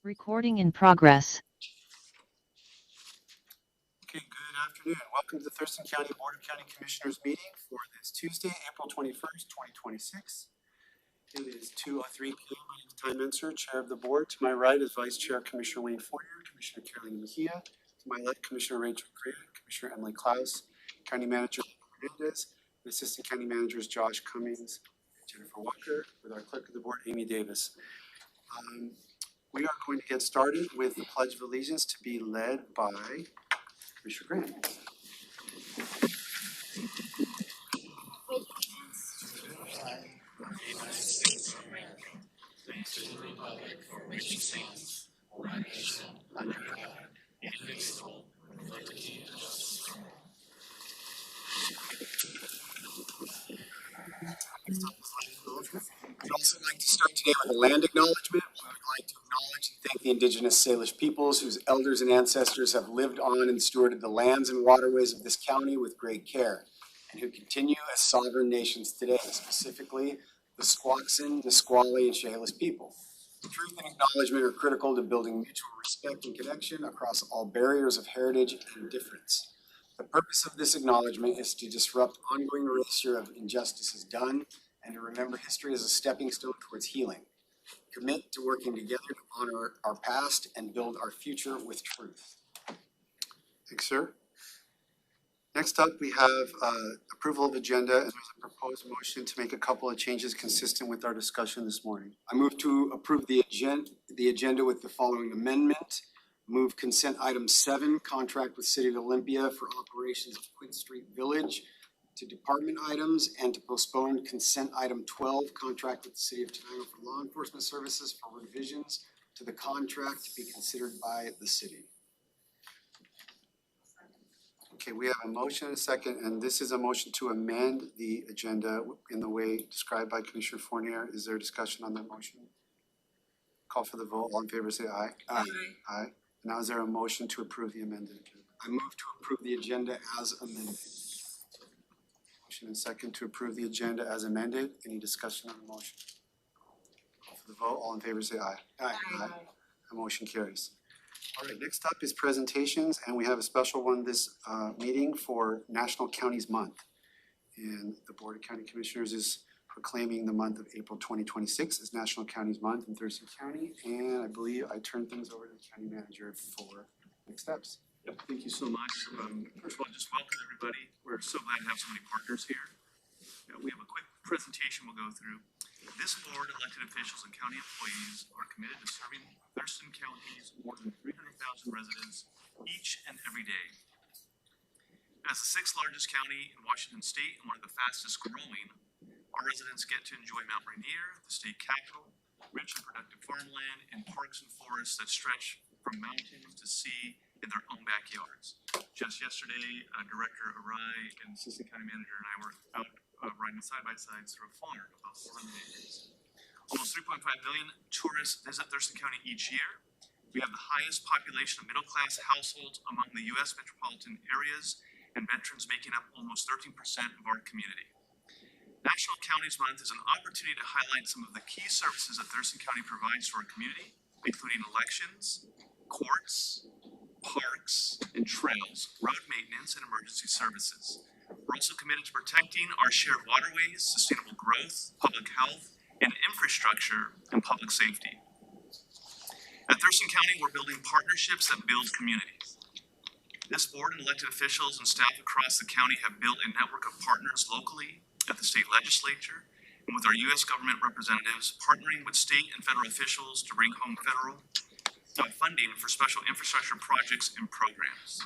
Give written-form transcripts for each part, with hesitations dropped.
Recording in progress. Okay, good afternoon. Welcome to the Thurston County Board of County Commissioners meeting for this Tuesday, April 21st, 2026. It is 2:03 p.m. My name is Ty Menser, Chair of the Board. To my right is Vice Chair Commissioner Wayne Foyer, Commissioner Carolina Mejia. To my left, Commissioner Rachel Correa, Commissioner Emily Klaus, County Manager Hernandez, and Assistant County Managers Josh Cummings, Jennifer Walker, with our Clerk of the Board, Amy Davis. We are going to get started with the Pledge of Allegiance to be led by Commissioner Grant. Thanks to the Republic for which it stands, one nation, under God, indivisible, with liberty and justice for all. We'd also like to start today with a land acknowledgement. We would like to acknowledge and thank the indigenous Salish peoples whose elders and ancestors have lived on and stewarded the lands and waterways of this county with great care, and who continue as sovereign nations today, specifically the Squaxin, Nisqually, and Chehalis people. Truth and acknowledgement are critical to building mutual respect and connection across all barriers of heritage and difference. The purpose of this acknowledgement is to disrupt ongoing erasure of injustices done and to remember history as a stepping stone towards healing. Commit to working together to honor our past and build our future with truth. Thanks, sir. Next up, we have approval of agenda, and there's a proposed motion to make a couple of changes consistent with our discussion this morning. I move to approve the agenda with the following amendment. Move consent item 7, contract with City of Olympia for operations of Quinn Street Village, to department items, and to postpone consent item 12, contract with the City of Tenino for law enforcement services for revisions to the contract to be considered by the city. Okay, we have a motion and a second, and this is a motion to amend the agenda in the way described by Commissioner Fournier. Is there discussion on that motion? Call for the vote. All in favor say aye. Aye. Aye. Now is there a motion to approve the amended agenda? I move to approve the agenda as amended. Motion and second to approve the agenda as amended. Any discussion on the motion? Call for the vote. All in favor say aye. Aye. Aye. The motion carries. All right, next up is presentations, and we have a special one this meeting for National Counties Month. And the Board of County Commissioners is proclaiming the month of April 2026 as National Counties Month in Thurston County. And I believe I turn things over to the County Manager for next steps. Yep, thank you so much. First of all, just welcome everybody. We're so glad to have so many partners here. We have a quick presentation we'll go through. This board, elected officials, and county employees are committed to serving Thurston County's more than 300,000 residents each and every day. As the 6th largest county in Washington State and one of the fastest growing, our residents get to enjoy Mount Rainier, the state capital, rich and productive farmland, and parks and forests that stretch from mountains to sea in their own backyards. Just yesterday, Director Arai and Assistant County Manager and I were out riding side-by-sides through a farm about 400 acres. Almost 3.5 million tourists visit Thurston County each year. We have the highest population of middle-class households among the U.S. metropolitan areas, and veterans making up almost 13% of our community. National Counties Month is an opportunity to highlight some of the key services that Thurston County provides to our community, including elections, courts, parks, and trails, road maintenance, and emergency services. We're also committed to protecting our shared waterways, sustainable growth, public health, and infrastructure and public safety. At Thurston County, we're building partnerships that build communities. This board and elected officials and staff across the county have built a network of partners locally, at the state legislature, and with our U.S. government representatives, partnering with state and federal officials to bring home federal funding for special infrastructure projects and programs.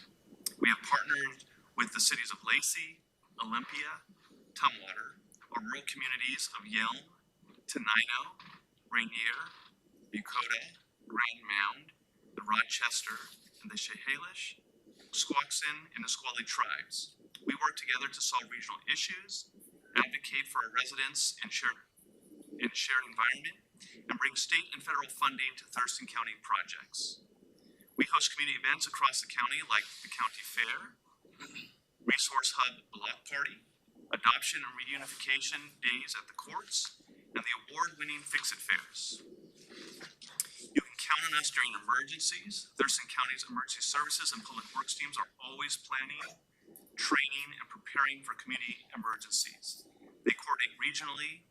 We have partnered with the cities of Lacey, Olympia, Tumwater, our rural communities of Yelm, Tenino, Rainier, Bucota, Grand Mound, the Rochester, and the Chehalis, Squaxin, and Nisqually tribes. We work together to solve regional issues, advocate for our residents in shared environment, and bring state and federal funding to Thurston County projects. We host community events across the county like the County Fair, Resource Hub Block Party, Adoption and Reunification Days at the Courts, and the award-winning Fix-It Fairs. You can count on us during emergencies. Thurston County's emergency services and public works teams are always planning, training, and preparing for community emergencies. They coordinate regionally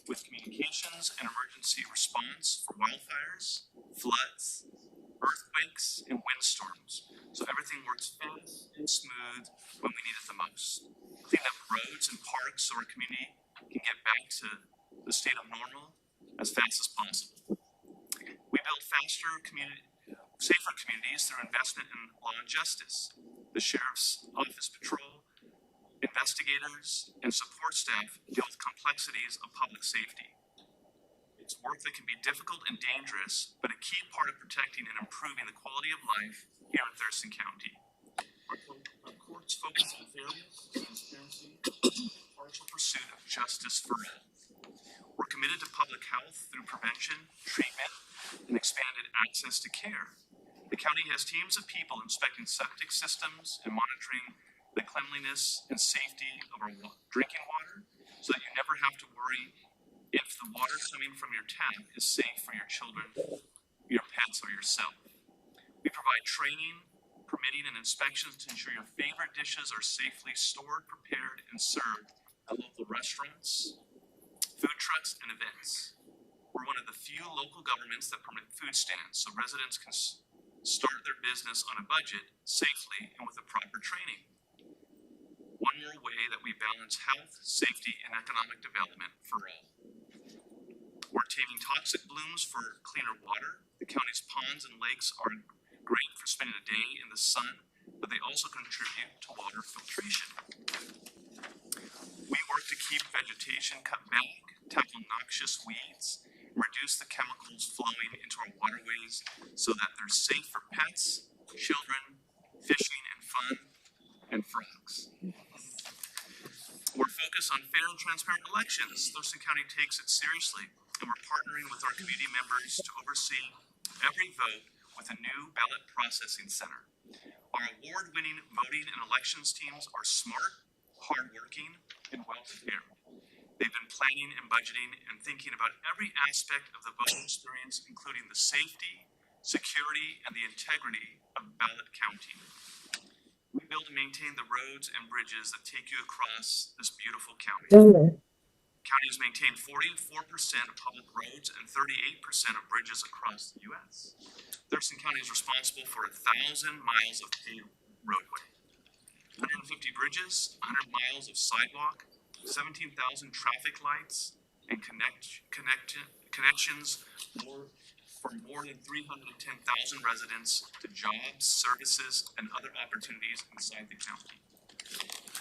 with communications and emergency response for wildfires, floods, earthquakes, and windstorms. So everything works fast and smooth when we need it the most. Clean up roads and parks so our community can get back to the state of normal as fast as possible. We build safer communities through investment in law and justice. The Sheriff's Office patrol, investigators, and support staff deal with complexities of public safety. It's work that can be difficult and dangerous, but a key part of protecting and improving the quality of life here in Thurston County. Our courts focus on fairness, transparency, and impartial pursuit of justice for all. We're committed to public health through prevention, treatment, and expanded access to care. The county has teams of people inspecting septic systems and monitoring the cleanliness and safety of our drinking water so that you never have to worry if the water coming from your tap is safe for your children, your pets, or yourself. We provide training, permitting, and inspections to ensure your favorite dishes are safely stored, prepared, and served at local restaurants, food trucks, and events. We're one of the few local governments that permit food stands so residents can start their business on a budget safely and with the proper training. One more way that we balance health, safety, and economic development for all. We're taming toxic blooms for cleaner water. The county's ponds and lakes are great for spending a day in the sun, but they also contribute to water filtration. We work to keep vegetation cut back, tackle noxious weeds, and reduce the chemicals flowing into our waterways so that they're safe for pets, children, fishing, and fun, and frogs. We're focused on fair and transparent elections. Thurston County takes it seriously, and we're partnering with our community members to oversee every vote with a new ballot processing center. Our award-winning voting and elections teams are smart, hardworking, and well-prepared. They've been planning and budgeting and thinking about every aspect of the voting experience, including the safety, security, and the integrity of ballot counting. We build and maintain the roads and bridges that take you across this beautiful county. Counties maintain 44% of public roads and 38% of bridges across the U.S. Thurston County is responsible for 1,000 miles of paved roadway, 150 bridges, 100 miles of sidewalk, 17,000 traffic lights, and connections for more than 310,000 residents to jobs, services, and other opportunities inside the county.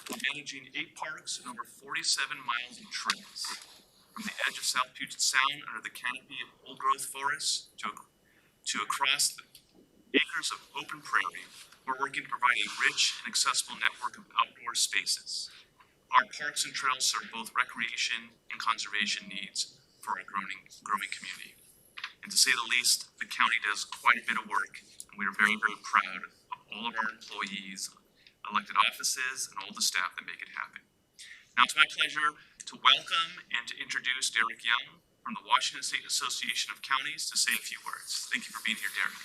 We're managing 8 parks and over 47 miles of trails. From the edge of South Puget Sound under the canopy of old-growth forests to across the acres of open prairie, we're working to provide a rich and accessible network of outdoor spaces. Our parks and trails serve both recreation and conservation needs for our growing community. And to say the least, the county does quite a bit of work, and we are very, very proud of all of our employees, elected offices, and all the staff that make it happen. Now it's my pleasure to welcome and to introduce Derek Young from the Washington State Association of Counties to say a few words. Thank you for being here, Derek.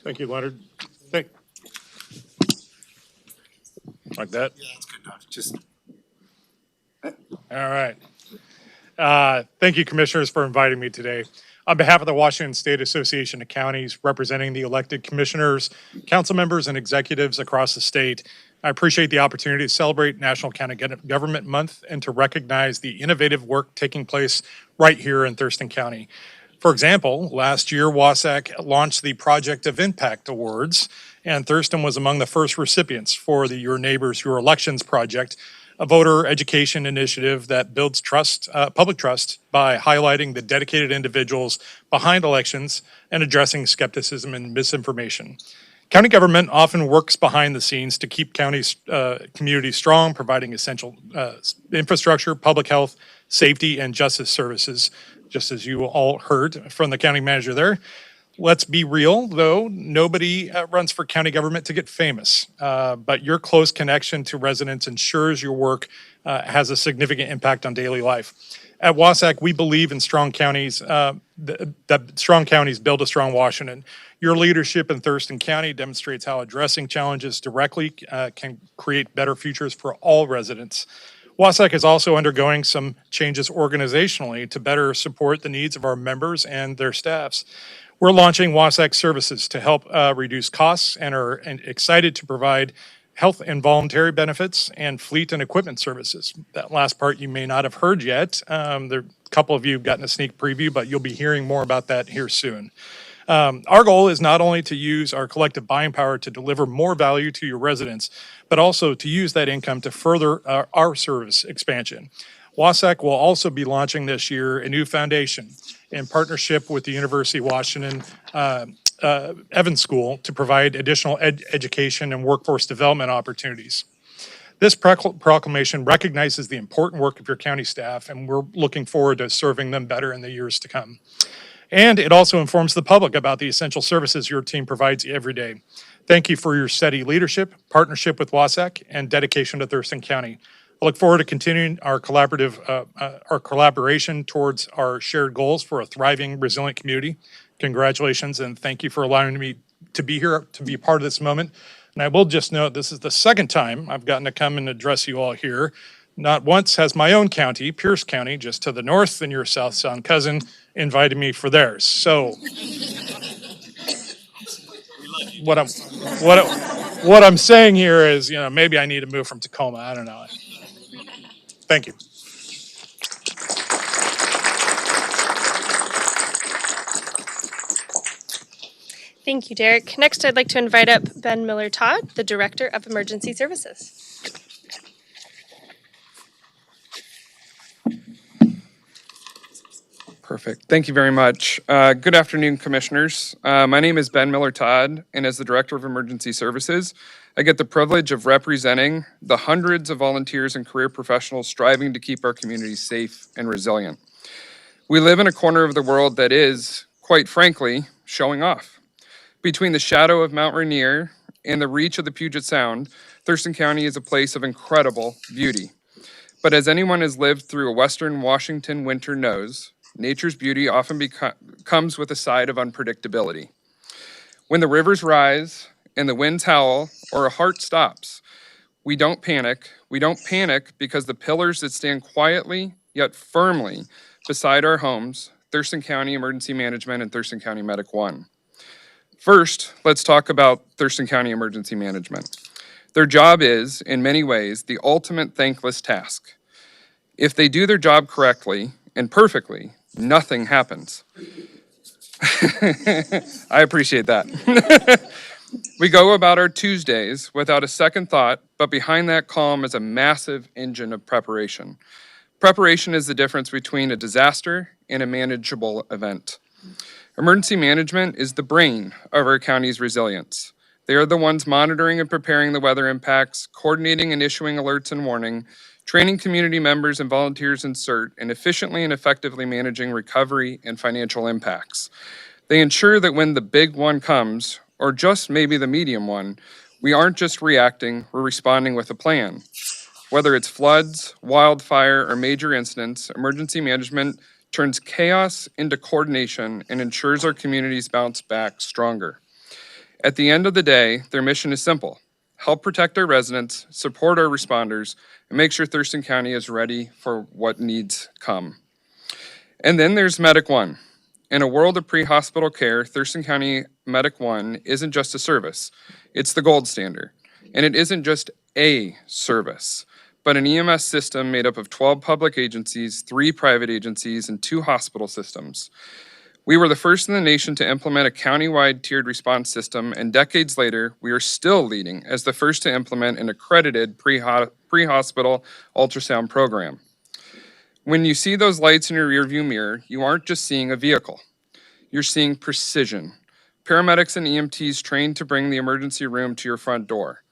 Thank you, Leonard. Like that? Yeah, that's good enough. Just All right. Thank you, commissioners, for inviting me today. On behalf of the Washington State Association of Counties, representing the elected commissioners, council members, and executives across the state, I appreciate the opportunity to celebrate National County Government Month and to recognize the innovative work taking place right here in Thurston County. For example, last year, WASAC launched the Project of Impact Awards, and Thurston was among the first recipients for the Your Neighbors, Your Elections project, a voter education initiative that builds trust, public trust by highlighting the dedicated individuals behind elections and addressing skepticism and misinformation. County government often works behind the scenes to keep communities strong, providing essential infrastructure, public health, safety, and justice services, just as you all heard from the county manager there. Let's be real, though. Nobody runs for county government to get famous, but your close connection to residents ensures your work has a significant impact on daily life. At Wasac, we believe in strong counties, that strong counties build a strong Washington. Your leadership in Thurston County demonstrates how addressing challenges directly can create better futures for all residents. Wasac is also undergoing some changes organizationally to better support the needs of our members and their staffs. We're launching Wasac Services to help reduce costs and are excited to provide health and voluntary benefits and fleet and equipment services. That last part you may not have heard yet. A couple of you have gotten a sneak preview, but you'll be hearing more about that here soon. Our goal is not only to use our collective buying power to deliver more value to your residents, but also to use that income to further our service expansion. Wasac will also be launching this year a new foundation in partnership with the University of Washington Evans School to provide additional education and workforce development opportunities. This proclamation recognizes the important work of your county staff, and we're looking forward to serving them better in the years to come. And it also informs the public about the essential services your team provides every day. Thank you for your steady leadership, partnership with Wasac, and dedication to Thurston County. I look forward to continuing our collaboration towards our shared goals for a thriving, resilient community. Congratulations, and thank you for allowing me to be here, to be a part of this moment. And I will just note, this is the second time I've gotten to come and address you all here. Not once has my own county, Pierce County, just to the north, and your South Sound cousin, invited me for theirs. So what I'm saying here is, maybe I need to move from Tacoma. I don't know. Thank you. Thank you, Derek. Next, I'd like to invite up Ben Miller-Todd, the Director of Emergency Services. Perfect. Thank you very much. Good afternoon, Commissioners. My name is Ben Miller-Todd, and as the Director of Emergency Services, I get the privilege of representing the hundreds of volunteers and career professionals striving to keep our communities safe and resilient. We live in a corner of the world that is, quite frankly, showing off. Between the shadow of Mount Rainier and the reach of the Puget Sound, Thurston County is a place of incredible beauty. But as anyone has lived through a Western Washington winter knows, nature's beauty often comes with a side of unpredictability. When the rivers rise and the winds howl or a heart stops, we don't panic. We don't panic because the pillars that stand quietly yet firmly beside our homes, Thurston County Emergency Management and Thurston County Medic 1. First, let's talk about Thurston County Emergency Management. Their job is, in many ways, the ultimate thankless task. If they do their job correctly and perfectly, nothing happens. I appreciate that. We go about our Tuesdays without a second thought, but behind that calm is a massive engine of preparation. Preparation is the difference between a disaster and a manageable event. Emergency management is the brain of our county's resilience. They are the ones monitoring and preparing the weather impacts, coordinating and issuing alerts and warning, training community members and volunteers in CERT, and efficiently and effectively managing recovery and financial impacts. They ensure that when the big one comes, or just maybe the medium one, we aren't just reacting, we're responding with a plan. Whether it's floods, wildfire, or major incidents, emergency management turns chaos into coordination and ensures our communities bounce back stronger. At the end of the day, their mission is simple: help protect our residents, support our responders, and make sure Thurston County is ready for what needs come. And then there's Medic 1. In a world of pre-hospital care, Thurston County Medic 1 isn't just a service, it's the gold standard. And it isn't just a service, but an EMS system made up of 12 public agencies, 3 private agencies, and 2 hospital systems. We were the first in the nation to implement a county-wide tiered response system, and decades later, we are still leading as the first to implement an accredited pre-hospital ultrasound program. When you see those lights in your rearview mirror, you aren't just seeing a vehicle. You're seeing precision. Paramedics and EMTs trained to bring the emergency room to your front door.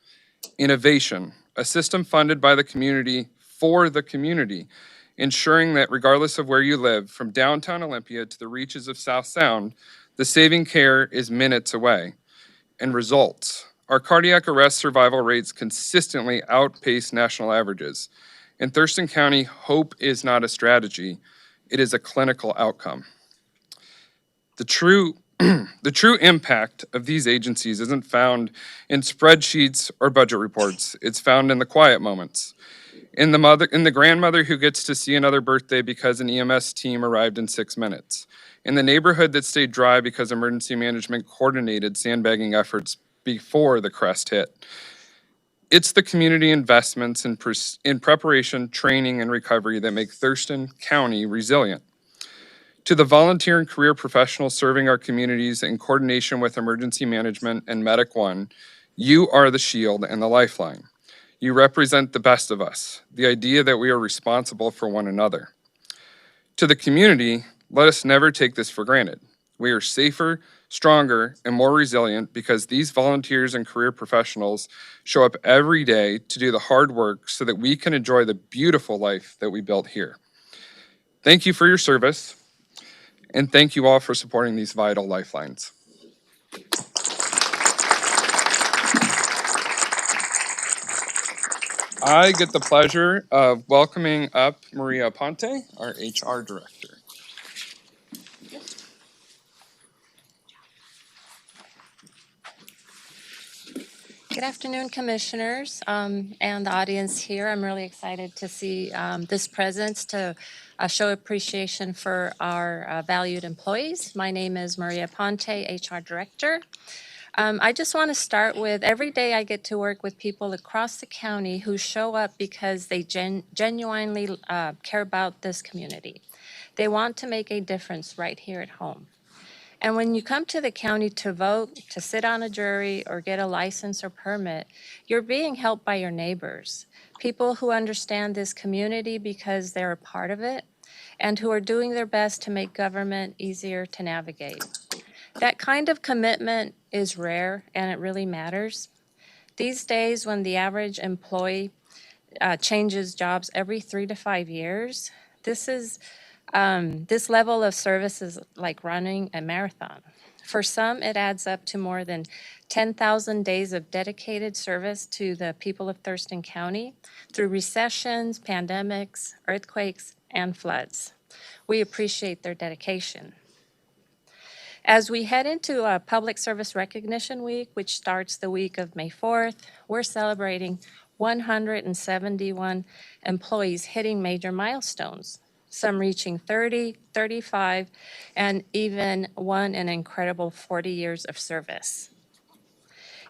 Innovation, a system funded by the community for the community, ensuring that regardless of where you live, from downtown Olympia to the reaches of South Sound, The saving care is minutes away. And results. Our cardiac arrest survival rates consistently outpace national averages. In Thurston County, hope is not a strategy, it is a clinical outcome. The true impact of these agencies isn't found in spreadsheets or budget reports. It's found in the quiet moments. In the grandmother who gets to see another birthday because an EMS team arrived in 6 minutes. In the neighborhood that stayed dry because emergency management coordinated sandbagging efforts before the crest hit. It's the community investments in preparation, training, and recovery that make Thurston County resilient. To the volunteer and career professionals serving our communities in coordination with emergency management and Medic One, you are the shield and the lifeline. You represent the best of us, the idea that we are responsible for one another. To the community, let us never take this for granted. We are safer, stronger, and more resilient because these volunteers and career professionals show up every day to do the hard work so that we can enjoy the beautiful life that we built here. Thank you for your service, and thank you all for supporting these vital lifelines. I get the pleasure of welcoming up Maria Ponte, our HR director. Good afternoon, commissioners, and the audience here. I'm really excited to see this presence to show appreciation for our valued employees. My name is Maria Ponte, HR Director. I just want to start with every day I get to work with people across the county who show up because they genuinely care about this community. They want to make a difference right here at home. And when you come to the county to vote, to sit on a jury, or get a license or permit, you're being helped by your neighbors, people who understand this community because they're a part of it, and who are doing their best to make government easier to navigate. That kind of commitment is rare, and it really matters. These days, when the average employee changes jobs every 3 to 5 years, this level of service is like running a marathon. For some, it adds up to more than 10,000 days of dedicated service to the people of Thurston County through recessions, pandemics, earthquakes, and floods. We appreciate their dedication. As we head into Public Service Recognition Week, which starts the week of May 4th, we're celebrating 171 employees hitting major milestones, some reaching 30, 35, and even one an incredible 40 years of service.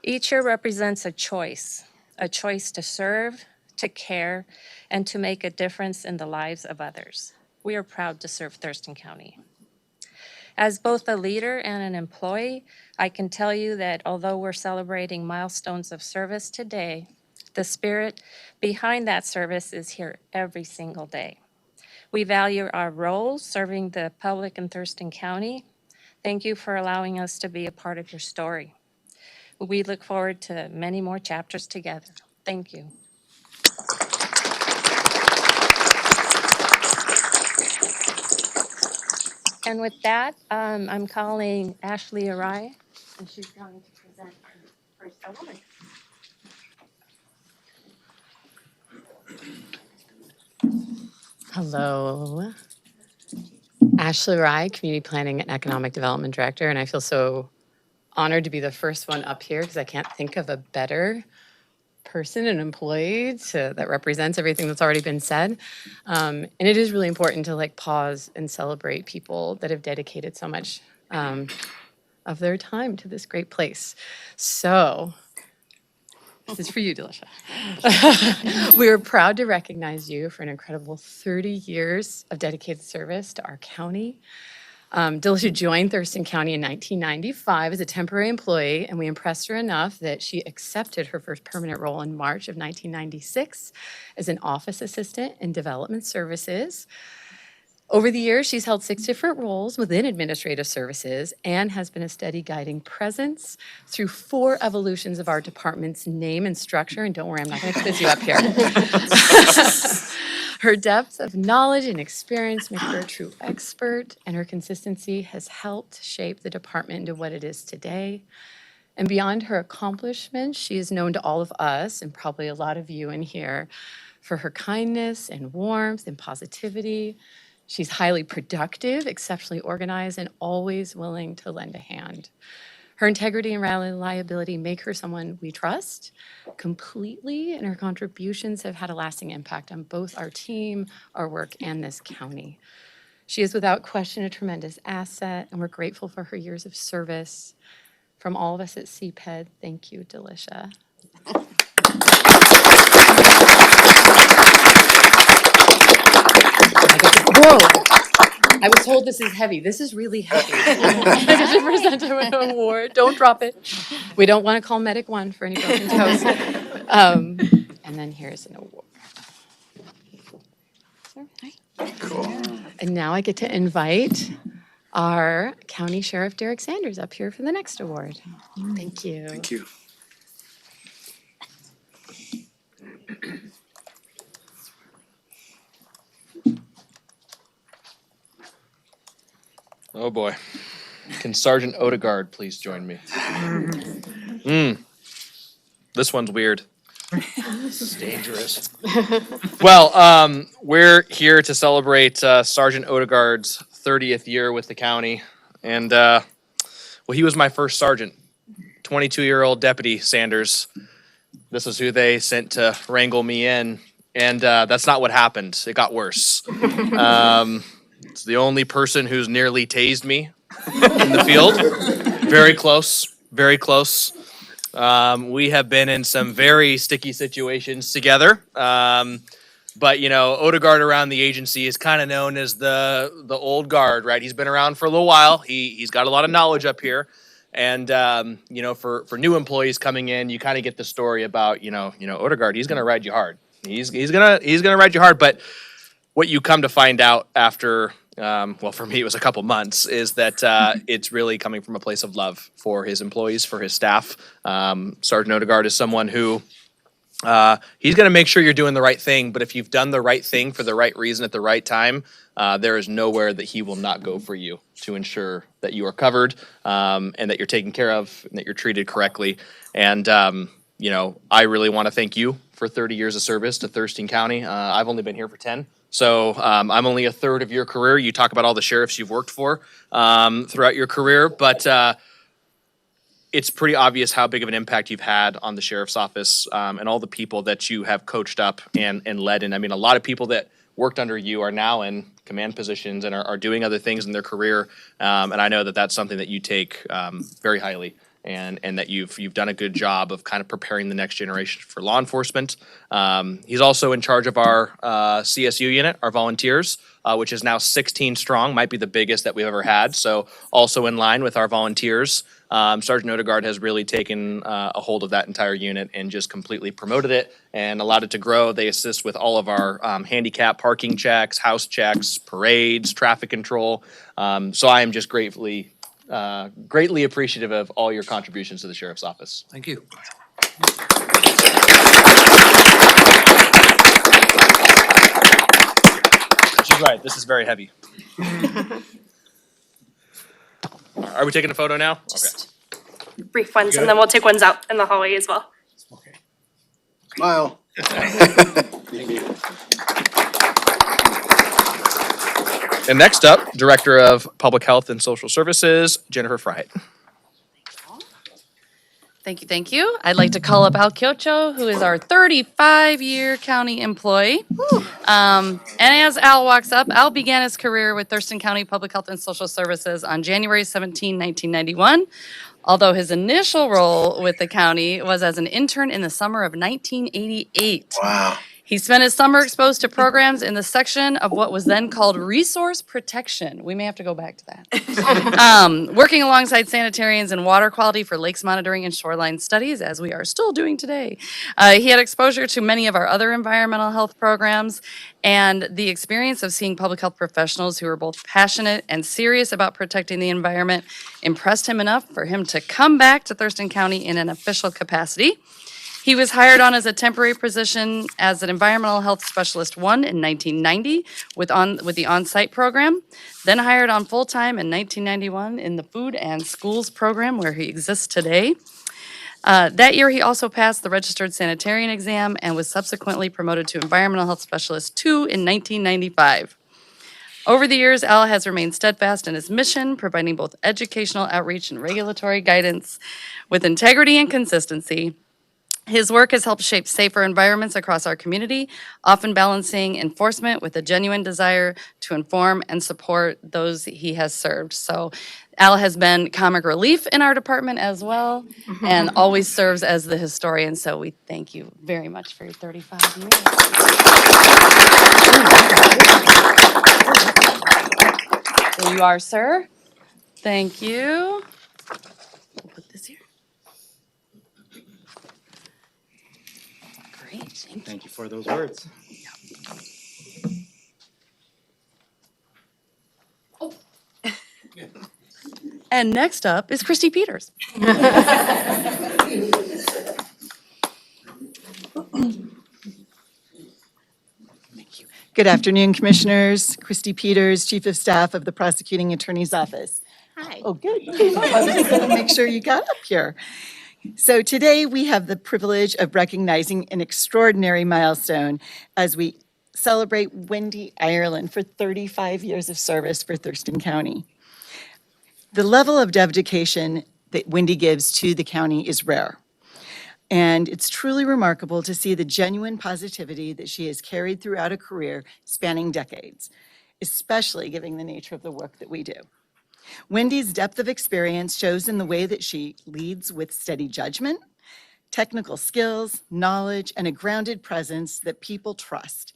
Each year represents a choice to serve, to care, and to make a difference in the lives of others. We are proud to serve Thurston County. As both a leader and an employee, I can tell you that although we're celebrating milestones of service today, the spirit behind that service is here every single day. We value our roles serving the public in Thurston County. Thank you for allowing us to be a part of your story. We look forward to many more chapters together. Thank you. And with that, I'm calling Ashley Arai, and she's going to present our first woman. Hello. Ashley Rye, Community Planning and Economic Development Director, and I feel so honored to be the first one up here because I can't think of a better person and employee that represents everything that's already been said. And it is really important to pause and celebrate people that have dedicated so much of their time to this great place. So this is for you, Delisha. We are proud to recognize you for an incredible 30 years of dedicated service to our county. Delisha joined Thurston County in 1995 as a temporary employee, and we impressed her enough that she accepted her first permanent role in March of 1996 as an office assistant in development services. Over the years, she's held 6 different roles within administrative services and has been a steady guiding presence through 4 evolutions of our department's name and structure. And don't worry, I'm not going to quiz you up here. Her depth of knowledge and experience make her a true expert, and her consistency has helped shape the department into what it is today. And beyond her accomplishments, she is known to all of us, and probably a lot of you in here, for her kindness and warmth and positivity. She's highly productive, exceptionally organized, and always willing to lend a hand. Her integrity and reliability make her someone we trust completely, and her contributions have had a lasting impact on both our team, our work, and this county. She is without question a tremendous asset, and we're grateful for her years of service. From all of us at CPED, thank you, Delisha. Whoa! I was told this is heavy. This is really heavy. I get to present an award. Don't drop it. We don't want to call Medic 1 for any broken toes. And then here's an award. Cool. And now I get to invite our County Sheriff Derek Sanders up here for the next award. Thank you. Thank you. Oh boy. Can Sergeant Odegaard please join me? This one's weird. This is dangerous. Well, we're here to celebrate Sergeant Odegaard's 30th year with the county. And, well, he was my first sergeant, 22-year-old Deputy Sanders. This is who they sent to wrangle me in. And that's not what happened. It got worse. It's the only person who's nearly tased me in the field. Very close, very close. We have been in some very sticky situations together. But, you know, Odegaard around the agency is kind of known as the old guard, right? He's been around for a little while. He's got a lot of knowledge up here. And, you know, for new employees coming in, you kind of get the story about, you know, Odegaard, he's going to ride you hard. He's gonna ride you hard. But what you come to find out after, well, for me, it was a couple months, is that it's really coming from a place of love for his employees, for his staff. Sergeant Odegaard is someone who he's going to make sure you're doing the right thing. But if you've done the right thing for the right reason at the right time, there is nowhere that he will not go for you to ensure that you are covered and that you're taken care of and that you're treated correctly. And, you know, I really want to thank you for 30 years of service to Thurston County. I've only been here for 10. So I'm only a third of your career. You talk about all the sheriffs you've worked for throughout your career, but it's pretty obvious how big of an impact you've had on the sheriff's office and all the people that you have coached up and led. And I mean, a lot of people that worked under you are now in command positions and are doing other things in their career. And I know that that's something that you take very highly. And that you've done a good job of kind of preparing the next generation for law enforcement. He's also in charge of our CSU unit, our volunteers, which is now 16 strong, might be the biggest that we've ever had. So also in line with our volunteers. Sergeant Odegaard has really taken a hold of that entire unit and just completely promoted it and allowed it to grow. They assist with all of our handicap parking checks, house checks, parades, traffic control. So I am just greatly appreciative of all your contributions to the sheriff's office. Thank you. She's right. This is very heavy. Are we taking a photo now? Okay. Brief ones, and then we'll take ones out in the hallway as well. Okay. Smile. And next up, Director of Public Health and Social Services, Jennifer Fryett. Thank you. I'd like to call up Al Kyocho, who is our 35-year county employee. And as Al walks up, Al began his career with Thurston County Public Health and Social Services on January 17, 1991, although his initial role with the county was as an intern in the summer of 1988. Wow. He spent his summer exposed to programs in the section of what was then called resource protection. We may have to go back to that. Working alongside sanitarians and water quality for lakes monitoring and shoreline studies, as we are still doing today. He had exposure to many of our other environmental health programs, and the experience of seeing public health professionals who were both passionate and serious about protecting the environment impressed him enough for him to come back to Thurston County in an official capacity. He was hired on as a temporary position as an Environmental Health Specialist 1 in 1990 with the on-site program, then hired on full-time in 1991 in the Food and Schools program where he exists today. That year, he also passed the Registered Sanitarian exam and was subsequently promoted to Environmental Health Specialist 2 in 1995. Over the years, Al has remained steadfast in his mission, providing both educational outreach and regulatory guidance with integrity and consistency. His work has helped shape safer environments across our community, often balancing enforcement with a genuine desire to inform and support those he has served. So Al has been comic relief in our department as well and always serves as the historian. So we thank you very much for your 35 years. There you are, sir. Thank you. We'll put this here. Great. Thank you for those words. And next up is Christy Peters. Good afternoon, Commissioners. Christy Peters, Chief of Staff of the Prosecuting Attorney's Office. Hi. Oh, good. I was going to make sure you got up here. So today we have the privilege of recognizing an extraordinary milestone as we celebrate Wendy Ireland for 35 years of service for Thurston County. The level of dedication that Wendy gives to the county is rare. And it's truly remarkable to see the genuine positivity that she has carried throughout a career spanning decades, especially given the nature of the work that we do. Wendy's depth of experience shows in the way that she leads with steady judgment, technical skills, knowledge, and a grounded presence that people trust.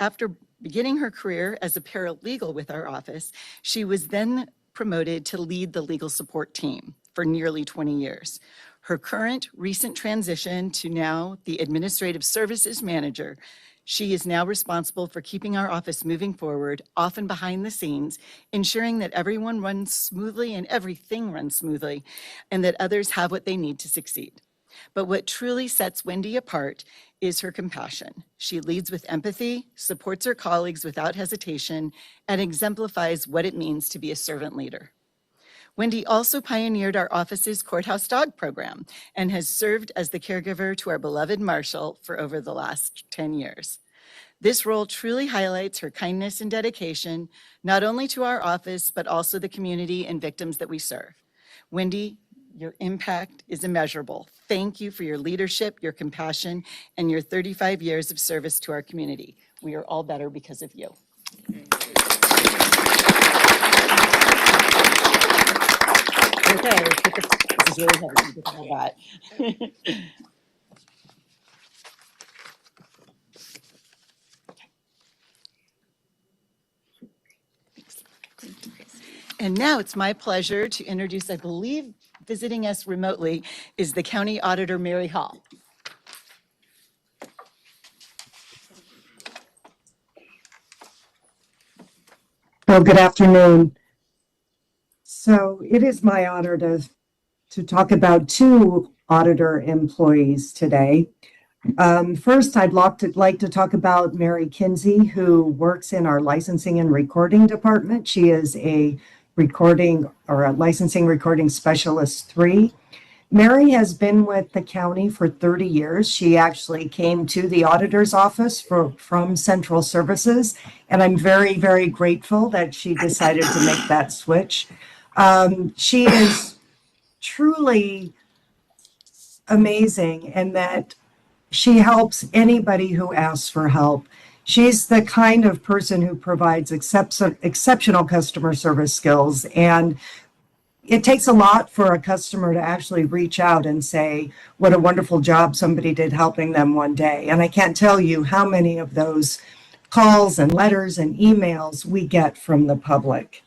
After beginning her career as a paralegal with our office, she was then promoted to lead the legal support team for nearly 20 years. Her current recent transition to now the Administrative Services Manager, she is now responsible for keeping our office moving forward, often behind the scenes, ensuring that everyone runs smoothly and everything runs smoothly, and that others have what they need to succeed. But what truly sets Wendy apart is her compassion. She leads with empathy, supports her colleagues without hesitation, and exemplifies what it means to be a servant leader. Wendy also pioneered our office's courthouse dog program and has served as the caregiver to our beloved Marshall for over the last 10 years. This role truly highlights her kindness and dedication, not only to our office, but also the community and victims that we serve. Wendy, your impact is immeasurable. Thank you for your leadership, your compassion, and your 35 years of service to our community. We are all better because of you. Okay, this is really heavy. You can hold that. And now it's my pleasure to introduce, I believe, visiting us remotely is the County Auditor, Mary Hall. Well, good afternoon. So it is my honor to talk about two auditor employees today. First, I'd like to talk about Mary Kinsey, who works in our licensing and recording department. She is a licensing recording specialist 3. Mary has been with the county for 30 years. She actually came to the auditor's office from Central Services, and I'm very, very grateful that she decided to make that switch. She is truly amazing in that she helps anybody who asks for help. She's the kind of person who provides exceptional customer service skills, and it takes a lot for a customer to actually reach out and say what a wonderful job somebody did helping them one day. And I can't tell you how many of those calls and letters and emails we get from the public.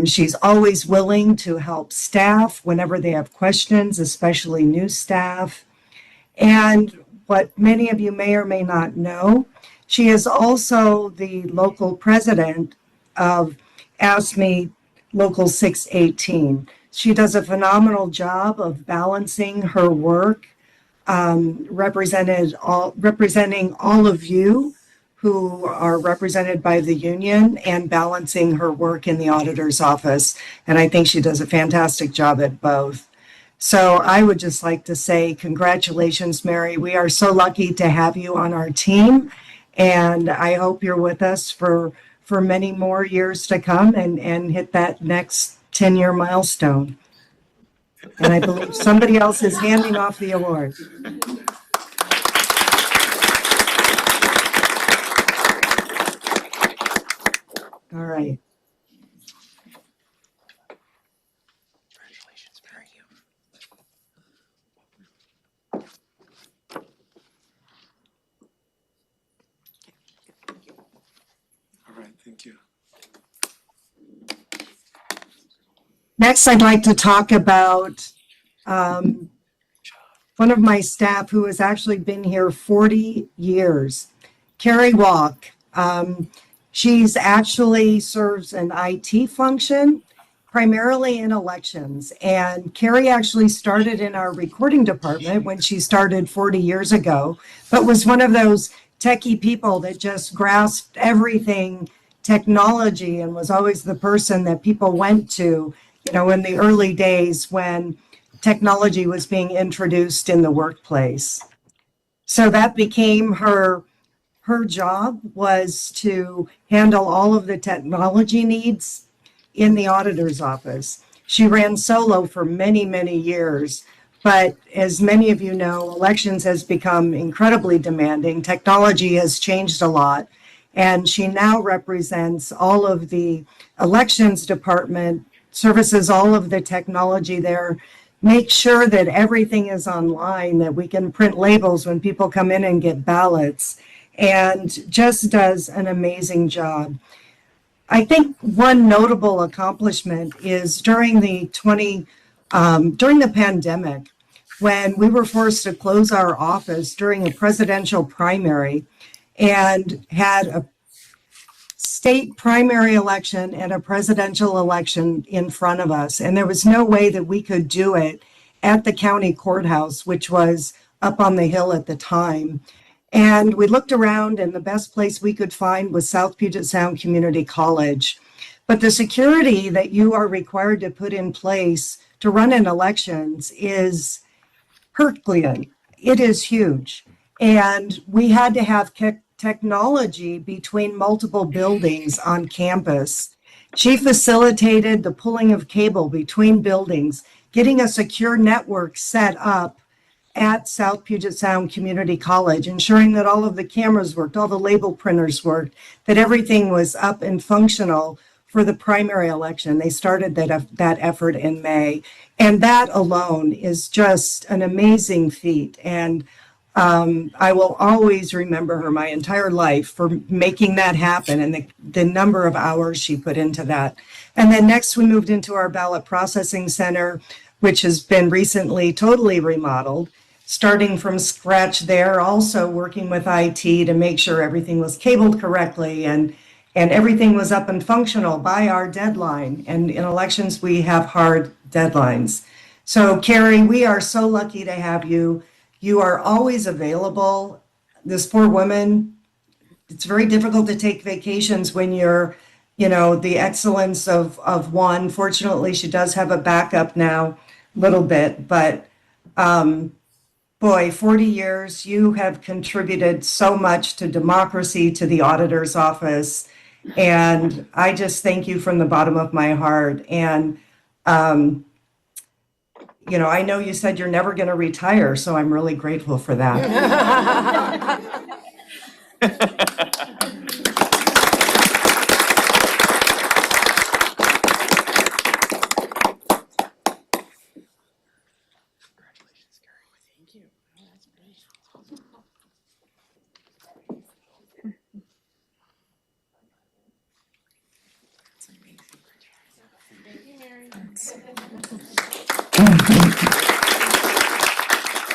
She's always willing to help staff whenever they have questions, especially new staff. And what many of you may or may not know, she is also the local president of ASME Local 618. She does a phenomenal job of balancing her work representing all of you who are represented by the union and balancing her work in the auditor's office. And I think she does a fantastic job at both. So I would just like to say congratulations, Mary. We are so lucky to have you on our team. And I hope you're with us for many more years to come and hit that next 10-year milestone. And I believe somebody else is handing off the award. All right. Congratulations, Mary. All right, thank you. Next, I'd like to talk about one of my staff who has actually been here 40 years, Carrie Walk. She's actually serves an IT function, primarily in elections. And Carrie actually started in our recording department when she started 40 years ago, but was one of those techie people that just grasped everything technology and was always the person that people went to, you know, in the early days when technology was being introduced in the workplace. So that became her job, was to handle all of the technology needs in the auditor's office. She ran solo for many, many years, but as many of you know, elections has become incredibly demanding. Technology has changed a lot, and she now represents all of the elections department, services all of the technology there, make sure that everything is online, that we can print labels when people come in and get ballots, and just does an amazing job. I think one notable accomplishment is during the pandemic, when we were forced to close our office during a presidential primary and had a state primary election and a presidential election in front of us. And there was no way that we could do it at the county courthouse, which was up on the hill at the time. And we looked around, and the best place we could find was South Puget Sound Community College. But the security that you are required to put in place to run in elections is Herculean. It is huge. And we had to have technology between multiple buildings on campus. She facilitated the pulling of cable between buildings, getting a secure network set up at South Puget Sound Community College, ensuring that all of the cameras worked, all the label printers worked, that everything was up and functional for the primary election. They started that effort in May. And that alone is just an amazing feat. And I will always remember her my entire life for making that happen and the number of hours she put into that. And then next we moved into our ballot processing center, which has been recently totally remodeled, starting from scratch there, also working with IT to make sure everything was cabled correctly and everything was up and functional by our deadline. And in elections, we have hard deadlines. So Carrie, we are so lucky to have you. You are always available. This poor woman, it's very difficult to take vacations when you're, you know, the excellence of one. Fortunately, she does have a backup now, a little bit, but boy, 40 years, you have contributed so much to democracy, to the auditor's office. And I just thank you from the bottom of my heart. And, you know, I know you said you're never going to retire, so I'm really grateful for that.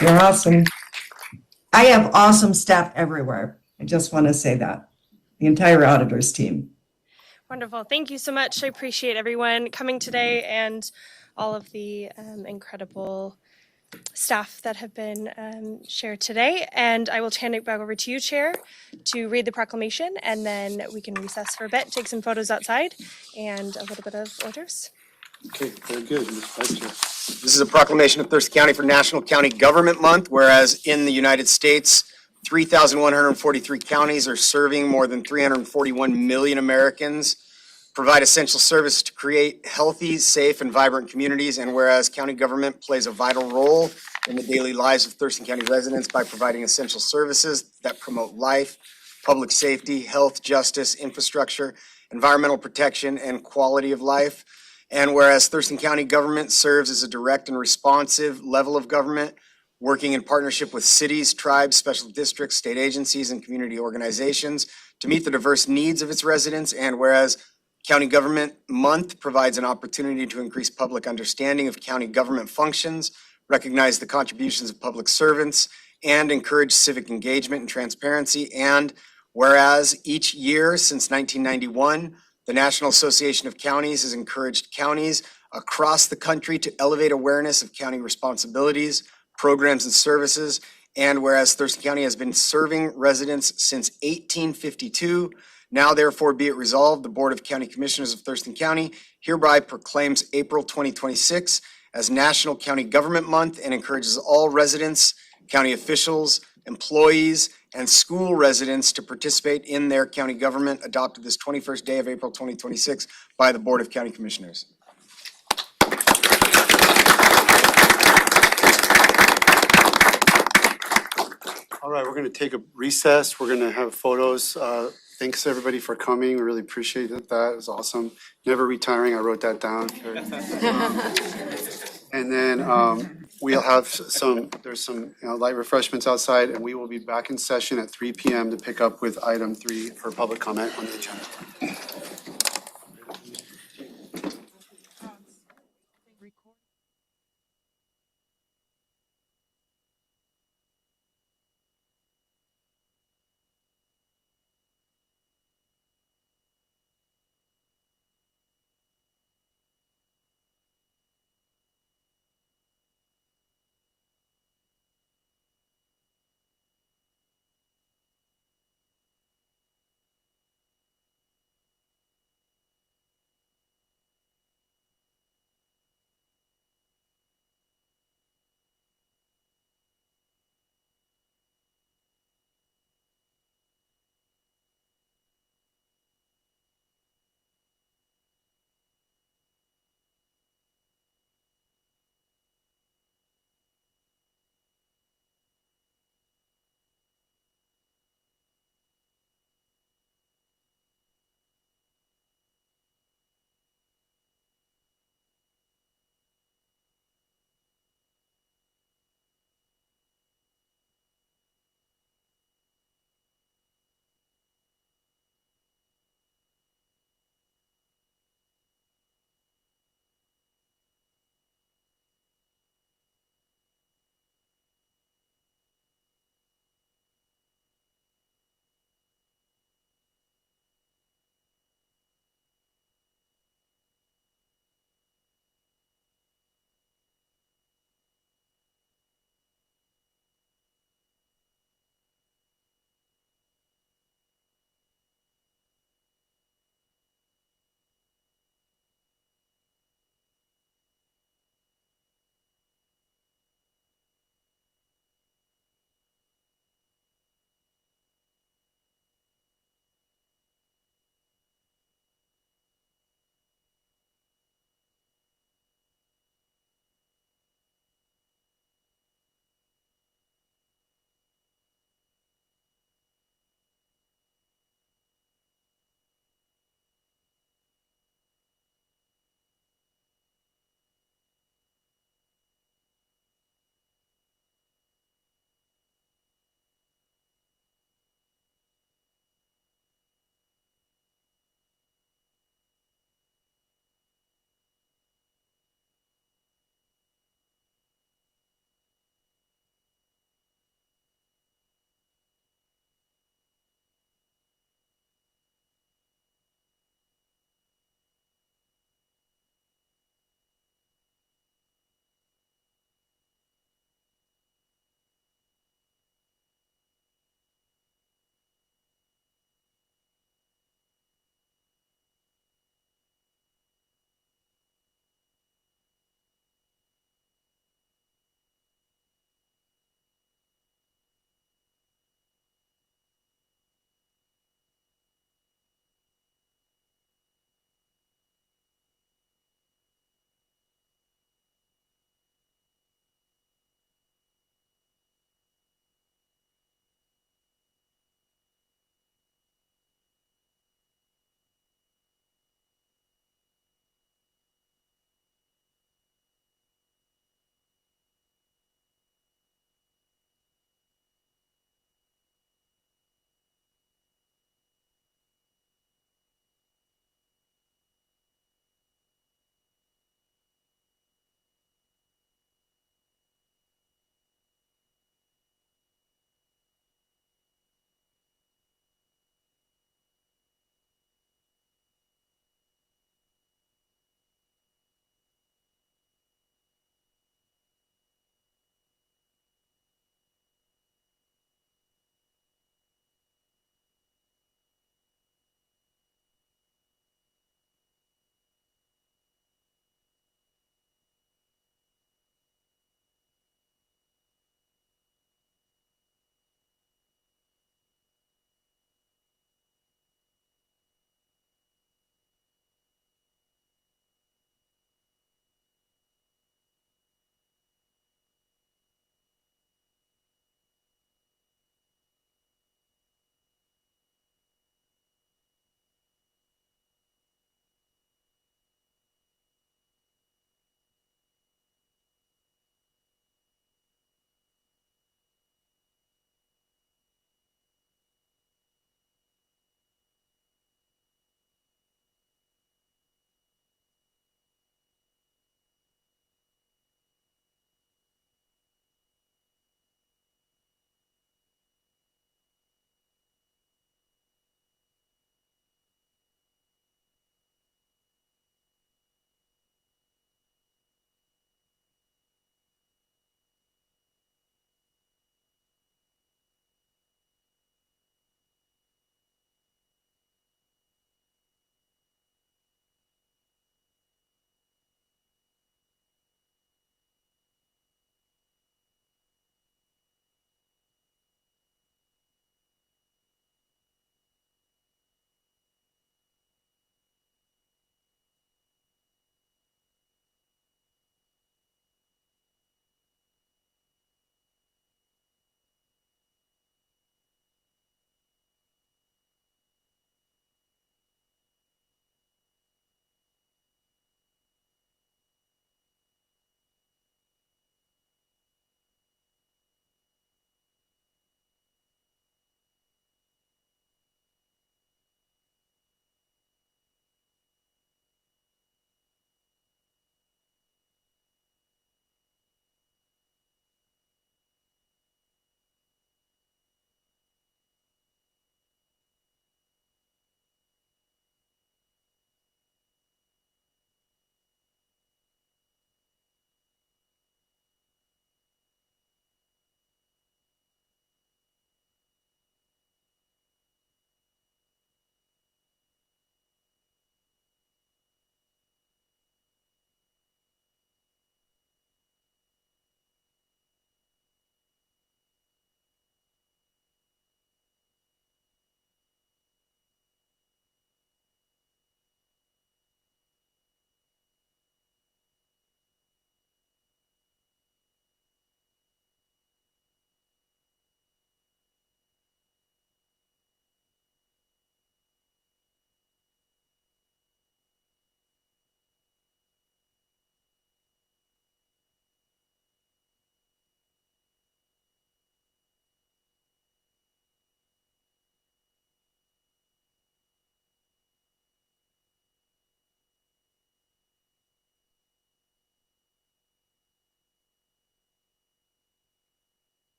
You're awesome. I have awesome staff everywhere. I just want to say that. The entire auditors team. Wonderful. Thank you so much. I appreciate everyone coming today and all of the incredible staff that have been shared today. And I will hand it back over to you, Chair, to read the proclamation, and then we can recess for a bit, take some photos outside, and a little bit of hors d'oeuvres. Okay, very good, Mr. Vice Chair. This is a proclamation of Thurston County for National County Government Month, whereas in the United States, 3,143 counties are serving more than 341 million Americans, provide essential services to create healthy, safe, and vibrant communities, and whereas county government plays a vital role in the daily lives of Thurston County residents by providing essential services that promote life, public safety, health, justice, infrastructure, environmental protection, and quality of life. And whereas Thurston County government serves as a direct and responsive level of government, working in partnership with cities, tribes, special districts, state agencies, and community organizations to meet the diverse needs of its residents. And whereas County Government Month provides an opportunity to increase public understanding of county government functions, recognize the contributions of public servants, and encourage civic engagement and transparency. And whereas each year since 1991, the National Association of Counties has encouraged counties across the country to elevate awareness of county responsibilities, programs, and services. And whereas Thurston County has been serving residents since 1852, now therefore be it resolved, the Board of County Commissioners of Thurston County hereby proclaims April 2026 as National County Government Month and encourages all residents, county officials, employees, and school residents to participate in their county government, adopted this 21st day of April 2026 by the Board of County Commissioners. All right, we're going to take a recess. We're going to have photos. Thanks everybody for coming. We really appreciate it. That was awesome. Never retiring. I wrote that down. And then we'll have there's some light refreshments outside, and we will be back in session at 3 p.m. to pick up with item 3 for public comment on the agenda.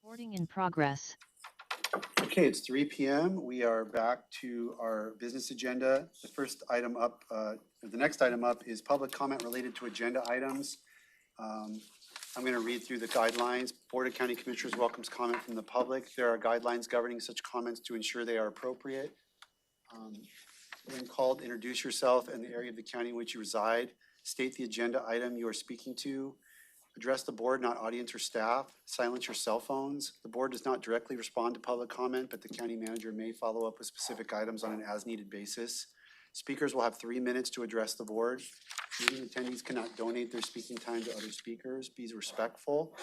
Recording in progress. Okay, it's 3 p.m. We are back to our business agenda. The first item up, the next item up is public comment related to agenda items. I'm going to read through the guidelines. Board of County Commissioners welcomes comment from the public. There are guidelines governing such comments to ensure they are appropriate. When called, introduce yourself and the area of the county in which you reside. State the agenda item you are speaking to. Address the board, not audience or staff. Silence your cell phones. The board does not directly respond to public comment, but the county manager may follow up with specific items on an as-needed basis. Speakers will have 3 minutes to address the board. Meeting attendees cannot donate their speaking time to other speakers. Be respectful.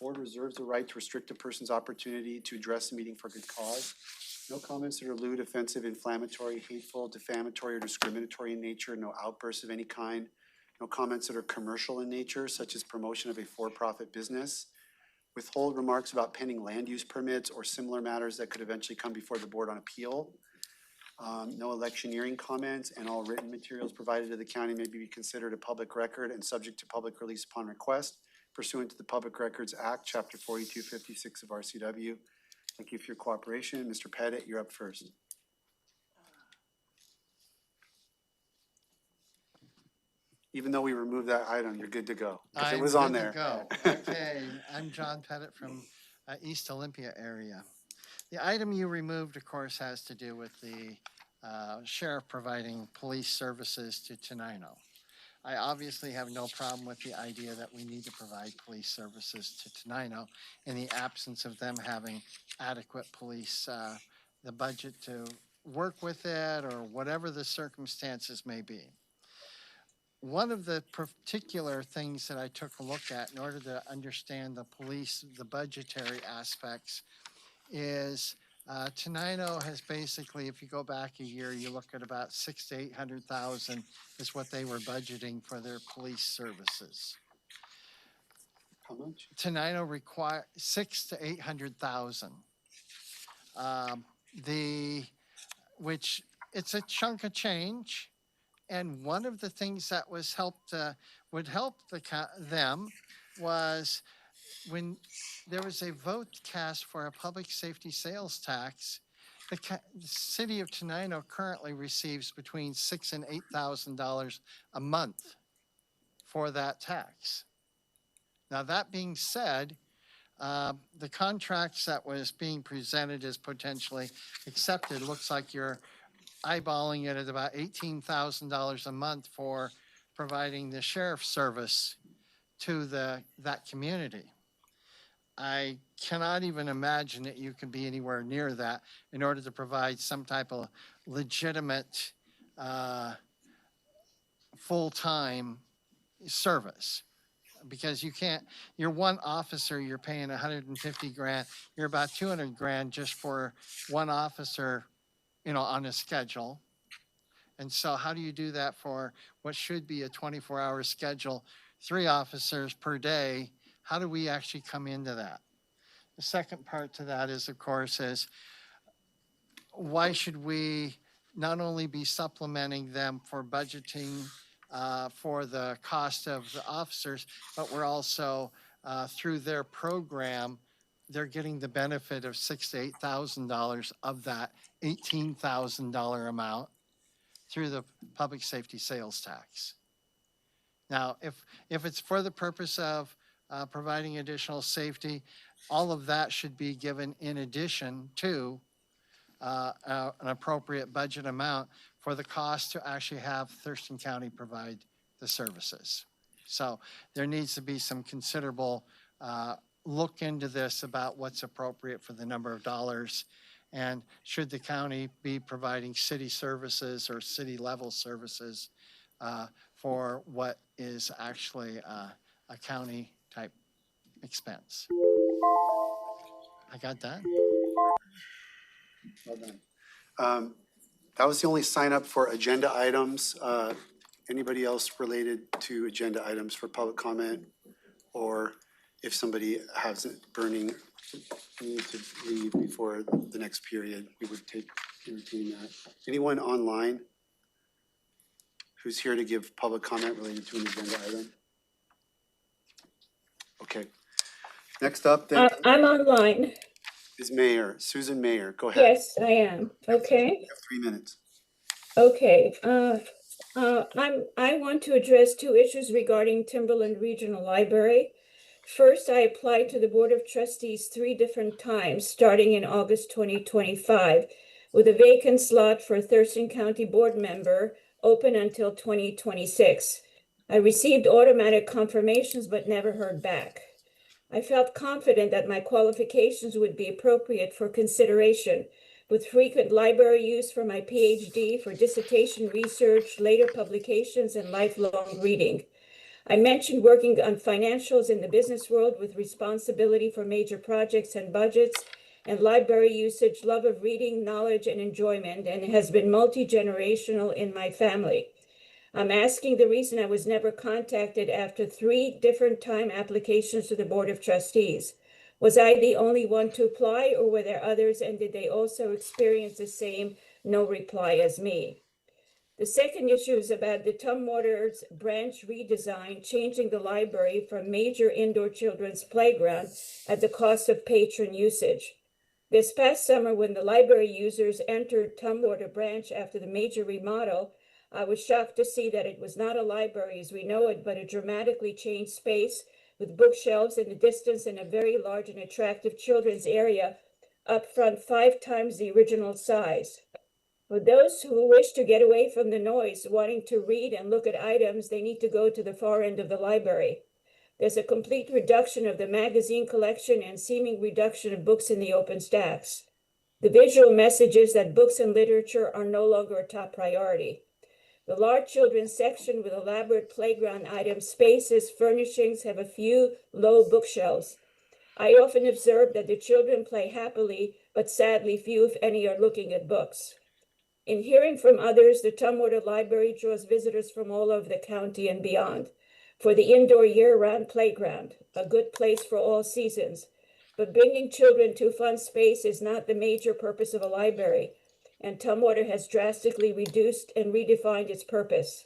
Board reserves the right to restrict a person's opportunity to address the meeting for good cause. No comments that are lewd, offensive, inflammatory, hateful, defamatory, or discriminatory in nature. No outbursts of any kind. No comments that are commercial in nature, such as promotion of a for-profit business. Withhold remarks about pending land use permits or similar matters that could eventually come before the board on appeal. No electioneering comments, and all written materials provided to the county may be considered a public record and subject to public release upon request pursuant to the Public Records Act, Chapter 4256 of RCW. Thank you for your cooperation. Mr. Pettit, you're up first. Even though we removed that item, you're good to go, because it was on there. Go. Okay, I'm John Pettit from East Olympia area. The item you removed, of course, has to do with the sheriff providing police services to Tenino. I obviously have no problem with the idea that we need to provide police services to Tenino in the absence of them having adequate police, the budget to work with it or whatever the circumstances may be. One of the particular things that I took a look at in order to understand the police, the budgetary aspects, is Tenino has basically, if you go back a year, you look at about 600,000 to 800,000 is what they were budgeting for their police services. How much? Tenino require 600,000 to 800,000. Which it's a chunk of change. And one of the things that was would help them was when there was a vote cast for a public safety sales tax. The city of Tenino currently receives between $6,000 and $8,000 a month for that tax. Now, that being said, the contracts that was being presented as potentially accepted looks like you're eyeballing it at about $18,000 a month for providing the sheriff's service to that community. I cannot even imagine that you can be anywhere near that in order to provide some type of legitimate full-time service. Because you can't, you're one officer, you're paying 150 grand, you're about 200 grand just for one officer, on a schedule. And so how do you do that for what should be a 24-hour schedule, 3 officers per day? How do we actually come into that? The second part to that is, of course, is why should we not only be supplementing them for budgeting for the cost of the officers, but we're also, through their program, they're getting the benefit of $6,000 to $8,000 of that $18,000 amount through the public safety sales tax. Now, if it's for the purpose of providing additional safety, all of that should be given in addition to an appropriate budget amount for the cost to actually have Thurston County provide the services. So there needs to be some considerable look into this about what's appropriate for the number of dollars, and should the county be providing city services or city level services for what is actually a county type expense. I got that. Well done. That was the only sign up for agenda items. Anybody else related to agenda items for public comment? Or if somebody has it burning need to leave before the next period, we would entertain that. Anyone online who's here to give public comment related to an agenda item? Okay. Next up then I'm online. is Mayor, Susan Mayer. Go ahead. Yes, I am. Okay. You have 3 minutes. Okay. I want to address two issues regarding Timberland Regional Library. First, I applied to the Board of Trustees 3 different times, starting in August 2025, with a vacant slot for a Thurston County Board member open until 2026. I received automatic confirmations but never heard back. I felt confident that my qualifications would be appropriate for consideration, with frequent library use for my PhD, for dissertation research, later publications, and lifelong reading. I mentioned working on financials in the business world with responsibility for major projects and budgets, and library usage, love of reading, knowledge, and enjoyment, and it has been multi-generational in my family. I'm asking the reason I was never contacted after 3 different time applications to the Board of Trustees. Was I the only one to apply, or were there others, and did they also experience the same no reply as me? The second issue is about the Tumwater's branch redesign, changing the library from major indoor children's playground at the cost of patron usage. This past summer, when the library users entered Tumwater branch after the major remodel, I was shocked to see that it was not a library as we know it, but a dramatically changed space with bookshelves in the distance and a very large and attractive children's area up front 5 times the original size. For those who wish to get away from the noise, wanting to read and look at items, they need to go to the far end of the library. There's a complete reduction of the magazine collection and seeming reduction of books in the open stacks. The visual message is that books and literature are no longer a top priority. The large children's section with elaborate playground items, spaces, furnishings have a few low bookshelves. I often observe that the children play happily, but sadly few, if any, are looking at books. In hearing from others, the Tumwater Library draws visitors from all over the county and beyond for the indoor year-round playground, a good place for all seasons. But bringing children to fun space is not the major purpose of a library, and Tumwater has drastically reduced and redefined its purpose.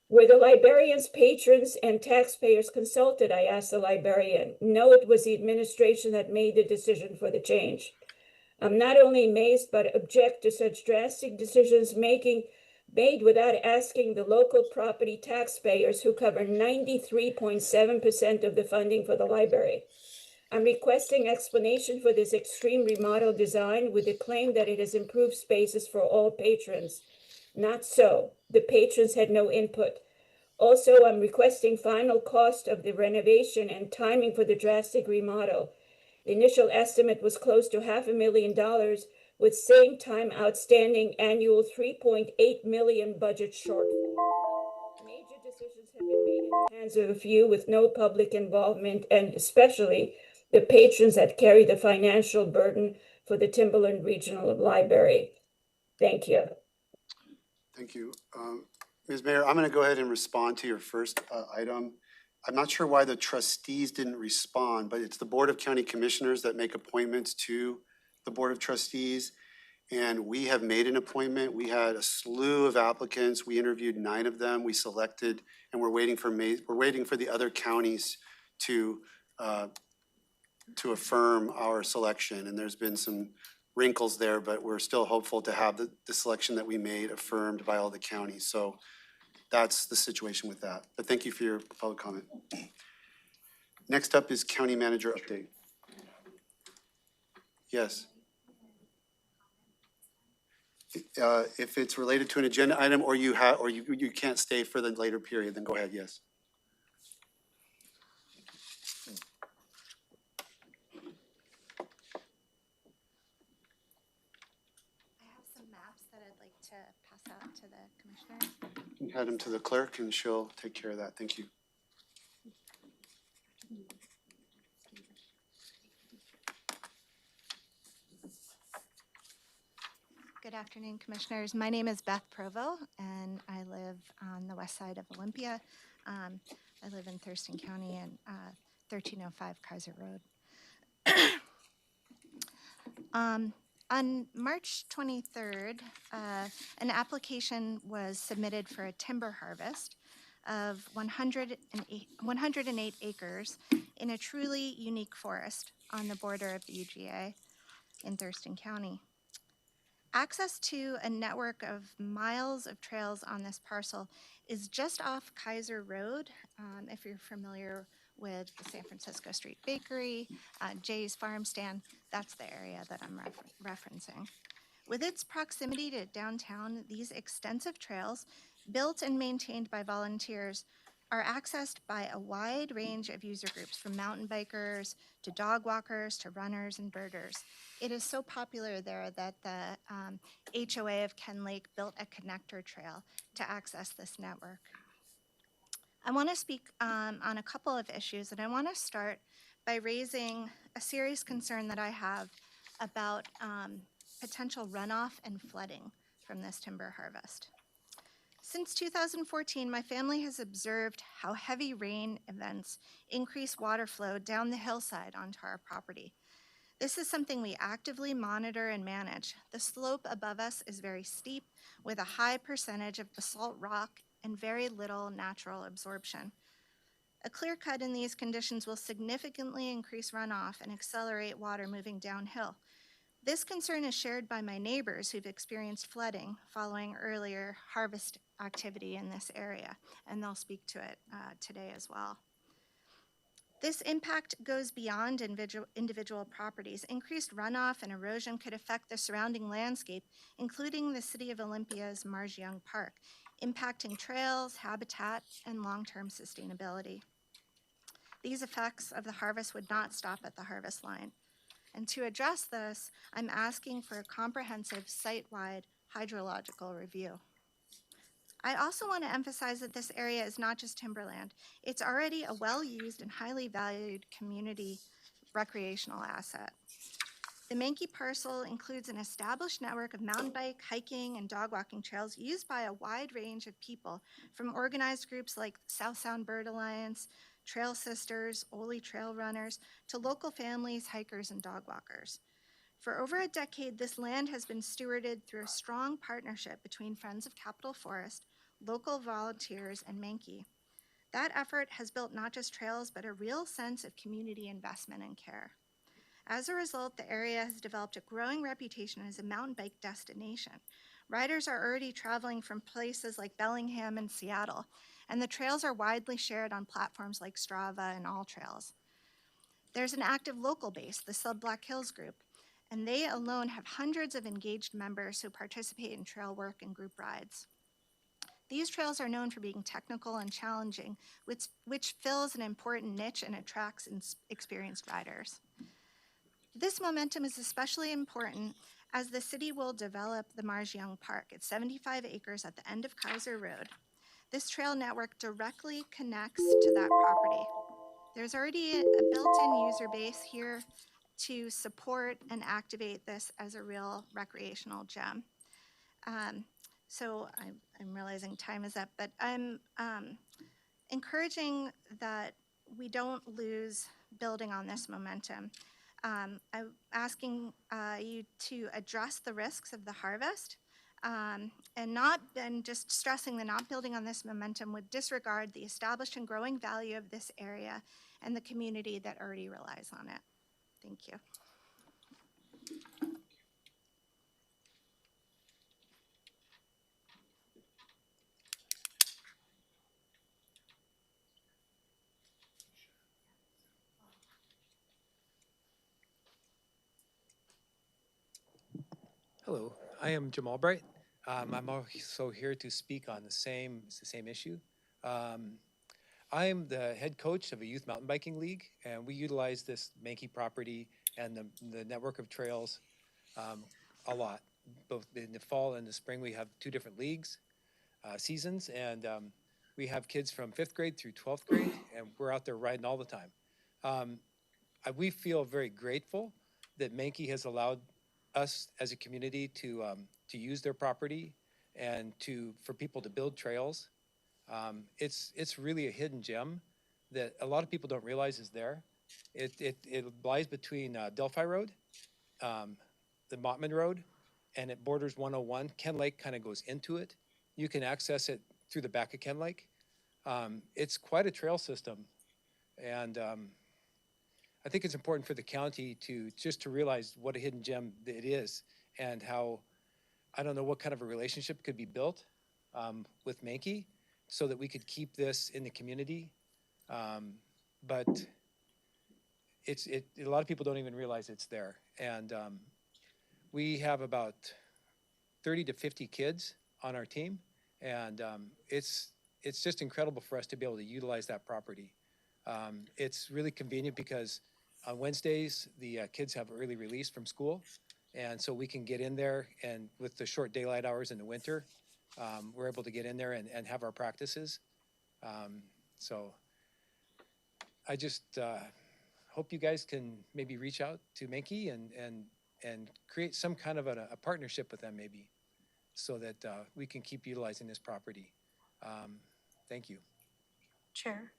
Were the librarians, patrons, and taxpayers consulted? I asked the librarian. No, it was the administration that made the decision for the change. I'm not only amazed, but object to such drastic decisions made without asking the local property taxpayers who cover 93.7% of the funding for the library. I'm requesting explanation for this extreme remodel design with the claim that it has improved spaces for all patrons. Not so. The patrons had no input. Also, I'm requesting final cost of the renovation and timing for the drastic remodel. The initial estimate was close to $500,000, with same time outstanding annual $3.8 million budget shortfall. Major decisions have been made in the hands of a few with no public involvement, and especially the patrons that carry the financial burden for the Timberland Regional Library. Thank you. Thank you. Ms. Mayor, I'm going to go ahead and respond to your first item. I'm not sure why the trustees didn't respond, but it's the Board of County Commissioners that make appointments to the Board of Trustees. And we have made an appointment. We had a slew of applicants. We interviewed 9 of them. We selected, and we're waiting for the other counties to affirm our selection. And there's been some wrinkles there, but we're still hopeful to have the selection that we made affirmed by all the counties. So that's the situation with that. But thank you for your public comment. Next up is County Manager update. Yes. If it's related to an agenda item or you can't stay for the later period, then go ahead, yes. I have some maps that I'd like to pass out to the commissioners. You can head them to the clerk and she'll take care of that. Thank you. Good afternoon, commissioners. My name is Beth Provo, and I live on the west side of Olympia. I live in Thurston County and 1305 Kaiser Road. On March 23rd, an application was submitted for a timber harvest of 108 acres in a truly unique forest on the border of the UGA in Thurston County. Access to a network of miles of trails on this parcel is just off Kaiser Road. If you're familiar with the San Francisco Street Bakery, Jay's Farm Stand, that's the area that I'm referencing. With its proximity to downtown, these extensive trails, built and maintained by volunteers, are accessed by a wide range of user groups, from mountain bikers to dog walkers to runners and birders. It is so popular there that the HOA of Ken Lake built a connector trail to access this network. I want to speak on a couple of issues, and I want to start by raising a serious concern that I have about potential runoff and flooding from this timber harvest. Since 2014, my family has observed how heavy rain events increase water flow down the hillside onto our property. This is something we actively monitor and manage. The slope above us is very steep, with a high percentage of basalt rock and very little natural absorption. A clear cut in these conditions will significantly increase runoff and accelerate water moving downhill. This concern is shared by my neighbors who've experienced flooding following earlier harvest activity in this area, and they'll speak to it today as well. This impact goes beyond individual properties. Increased runoff and erosion could affect the surrounding landscape, including the City of Olympia's Marge Young Park, impacting trails, habitat, and long-term sustainability. These effects of the harvest would not stop at the harvest line. And to address this, I'm asking for a comprehensive site-wide hydrological review. I also want to emphasize that this area is not just timberland. It's already a well-used and highly valued community recreational asset. The Mankey parcel includes an established network of mountain bike, hiking, and dog walking trails used by a wide range of people, from organized groups like South Sound Bird Alliance, Trail Sisters, Ole Trail Runners, to local families, hikers, and dog walkers. For over a decade, this land has been stewarded through a strong partnership between Friends of Capitol Forest, local volunteers, and Mankey. That effort has built not just trails, but a real sense of community investment and care. As a result, the area has developed a growing reputation as a mountain bike destination. Riders are already traveling from places like Bellingham and Seattle, and the trails are widely shared on platforms like Strava and All Trails. There's an active local base, the Sub Black Hills Group, and they alone have hundreds of engaged members who participate in trail work and group rides. These trails are known for being technical and challenging, which fills an important niche and attracts experienced riders. This momentum is especially important as the city will develop the Marge Young Park. It's 75 acres at the end of Kaiser Road. This trail network directly connects to that property. There's already a built-in user base here to support and activate this as a real recreational gem. So I'm realizing time is up, but I'm encouraging that we don't lose building on this momentum. I'm asking you to address the risks of the harvest and just stressing that not building on this momentum would disregard the established and growing value of this area and the community that already relies on it. Thank you. Hello, I am Jim Albright. I'm also here to speak on the same issue. I am the head coach of a youth mountain biking league, and we utilize this Mankey property and the network of trails a lot. Both in the fall and the spring, we have two different leagues seasons, and we have kids from 5th grade through 12th grade, and we're out there riding all the time. We feel very grateful that Mankey has allowed us as a community to use their property and for people to build trails. It's really a hidden gem that a lot of people don't realize is there. It lies between Delphi Road, the Mottman Road, and it borders 101. Ken Lake kind of goes into it. You can access it through the back of Ken Lake. It's quite a trail system, and I think it's important for the county to just to realize what a hidden gem it is and how, I don't know what kind of a relationship could be built with Mankey so that we could keep this in the community. But a lot of people don't even realize it's there. And we have about 30 to 50 kids on our team. And it's just incredible for us to be able to utilize that property. It's really convenient because on Wednesdays, the kids have early release from school. And so we can get in there, and with the short daylight hours in the winter, we're able to get in there and have our practices. So I just hope you guys can maybe reach out to Mankey and create some kind of a partnership with them maybe, so that we can keep utilizing this property. Thank you. Chair,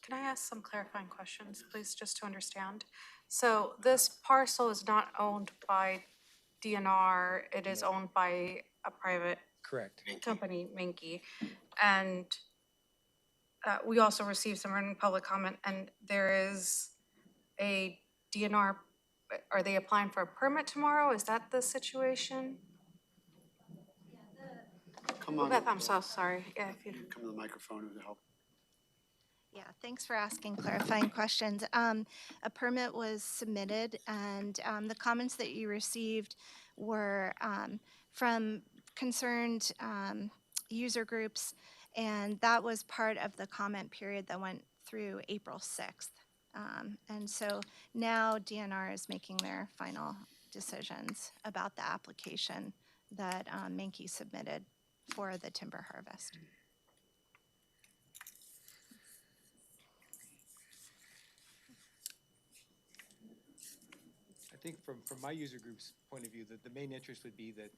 can I ask some clarifying questions, please, just to understand? So this parcel is not owned by DNR, it is owned by a private Correct. company, Mankey. And we also received some written public comment, and there is a DNR, are they applying for a permit tomorrow? Is that the situation? Come on. Beth, I'm so sorry. Yeah, if you Come to the microphone to help. Yeah, thanks for asking clarifying questions. A permit was submitted, and the comments that you received were from concerned user groups, and that was part of the comment period that went through April 6th. And so now DNR is making their final decisions about the application that Mankey submitted for the timber harvest. I think from my user group's point of view, the main interest would be that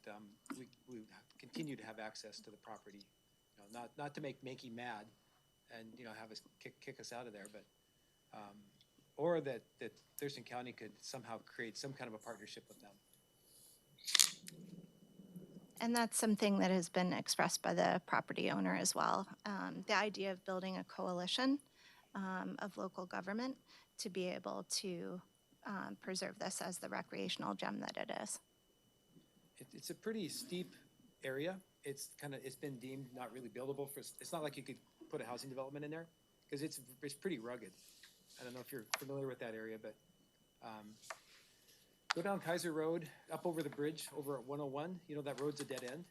we continue to have access to the property. You know, not to make Mankey mad and, you know, have us kick us out of there, but or that Thurston County could somehow create some kind of a partnership with them. And that's something that has been expressed by the property owner as well. The idea of building a coalition of local government to be able to preserve this as the recreational gem that it is. It's a pretty steep area. It's been deemed not really buildable for. It's not like you could put a housing development in there because it's pretty rugged. I don't know if you're familiar with that area, but go down Kaiser Road, up over the bridge over at 101. You know, that road's a dead end.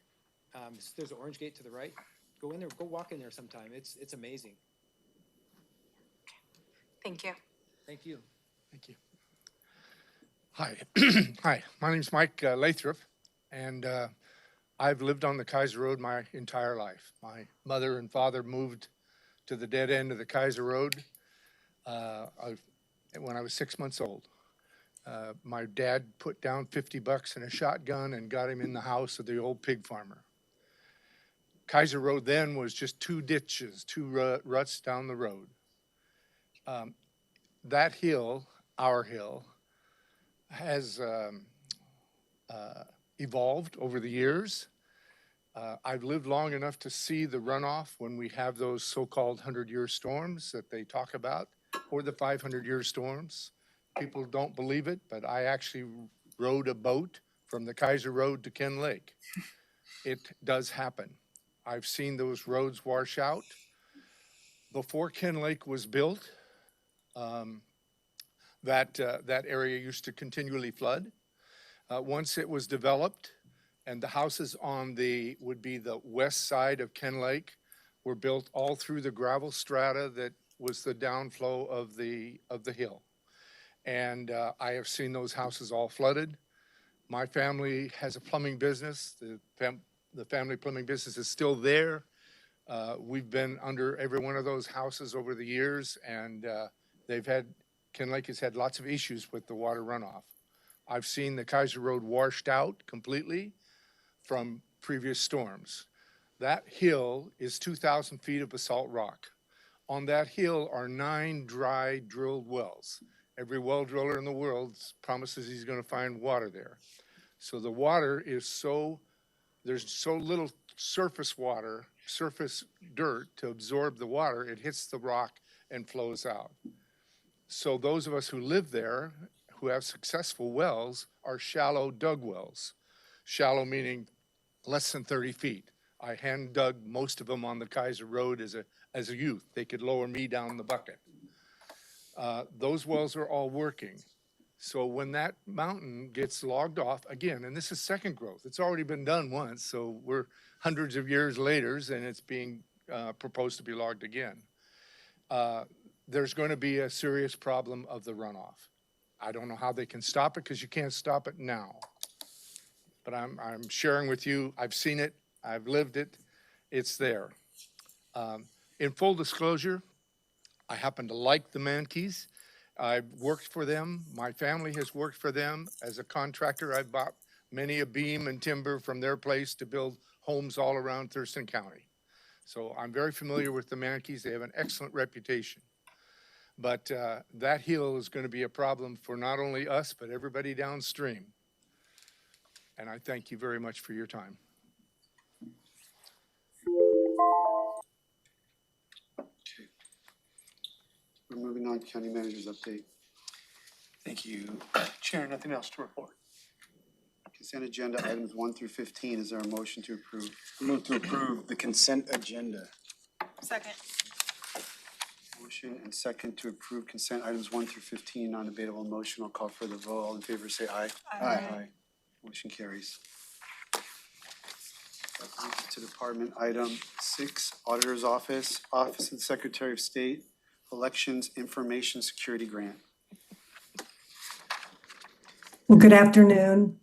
There's an orange gate to the right. Go in there, go walk in there sometime. It's amazing. Thank you. Thank you. Thank you. Hi. Hi, my name's Mike Lathrop, and I've lived on the Kaiser Road my entire life. My mother and father moved to the dead end of the Kaiser Road when I was 6 months old. My dad put down $50 in a shotgun and got him in the house of the old pig farmer. Kaiser Road then was just two ditches, two ruts down the road. That hill, our hill, has evolved over the years. I've lived long enough to see the runoff when we have those so-called 100-year storms that they talk about, or the 500-year storms. People don't believe it, but I actually rowed a boat from the Kaiser Road to Ken Lake. It does happen. I've seen those roads wash out. Before Ken Lake was built, that area used to continually flood. Once it was developed, and the houses on would be the west side of Ken Lake, were built all through the gravel strata that was the downflow of the hill. And I have seen those houses all flooded. My family has a plumbing business. The family plumbing business is still there. We've been under every one of those houses over the years, and Ken Lake has had lots of issues with the water runoff. I've seen the Kaiser Road washed out completely from previous storms. That hill is 2,000 feet of basalt rock. On that hill are 9 dry drilled wells. Every well driller in the world promises he's going to find water there. So the water is there's so little surface water, surface dirt to absorb the water, it hits the rock and flows out. So those of us who live there, who have successful wells, are shallow dug wells. Shallow meaning less than 30 feet. I hand dug most of them on the Kaiser Road as a youth. They could lower me down the bucket. Those wells are all working. So when that mountain gets logged off again, and this is second growth, it's already been done once, so we're hundreds of years later and it's being proposed to be logged again. There's going to be a serious problem of the runoff. I don't know how they can stop it because you can't stop it now. But I'm sharing with you, I've seen it, I've lived it, it's there. In full disclosure, I happen to like the Mankeys. I've worked for them. My family has worked for them. As a contractor, I've bought many a beam and timber from their place to build homes all around Thurston County. So I'm very familiar with the Mankeys. They have an excellent reputation. But that hill is going to be a problem for not only us, but everybody downstream. And I thank you very much for your time. We're moving on to county manager's update. Thank you, Chair. Nothing else to report. Consent agenda items 1 through 15. Is there a motion to approve? Move to approve the consent agenda. Second. Motion and second to approve consent items 1 through 15. Non-debatable motion. I'll call for the vote. All in favor say aye. Aye. Motion carries. That brings us to department item 6, Auditor's Office, Office of the Secretary of State, Elections Information Security Grant. Well, good afternoon.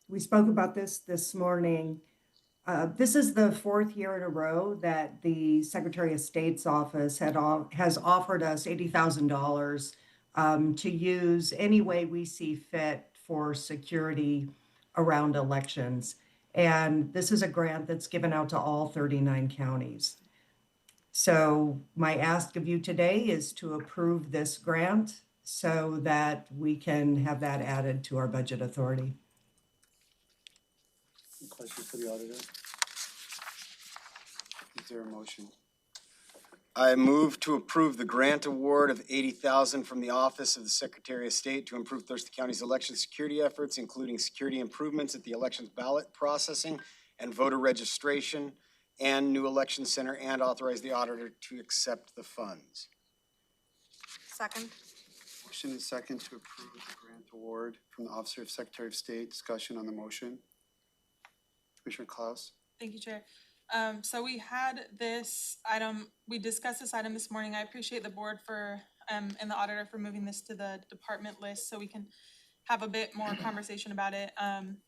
We spoke about this morning. This is the 4th year in a row that the Secretary of State's office has offered us $80,000 to use any way we see fit for security around elections. And this is a grant that's given out to all 39 counties. So my ask of you today is to approve this grant so that we can have that added to our budget authority. Any questions for the auditor? Is there a motion? I move to approve the grant award of $80,000 from the Office of the Secretary of State to improve Thurston County's election security efforts, including security improvements at the elections ballot processing and voter registration and new election center, and authorize the auditor to accept the funds. Second. Motion and second to approve the grant award from the Office of Secretary of State. Discussion on the motion. Commissioner Klaus. Thank you, Chair. So we had this item, we discussed this item this morning. I appreciate the board for, and the auditor for moving this to the department list so we can have a bit more conversation about it.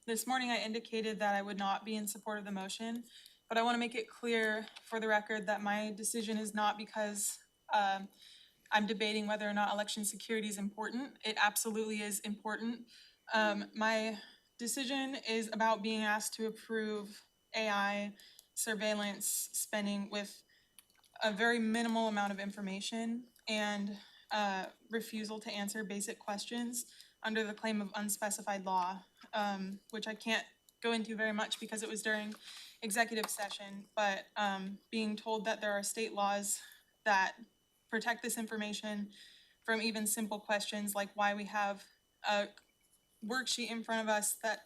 This morning I indicated that I would not be in support of the motion, but I want to make it clear for the record that my decision is not because I'm debating whether or not election security is important. It absolutely is important. My decision is about being asked to approve AI surveillance spending with a very minimal amount of information and refusal to answer basic questions under the claim of unspecified law, which I can't go into very much because it was during executive session, but being told that there are state laws that protect this information from even simple questions like why we have a worksheet in front of us that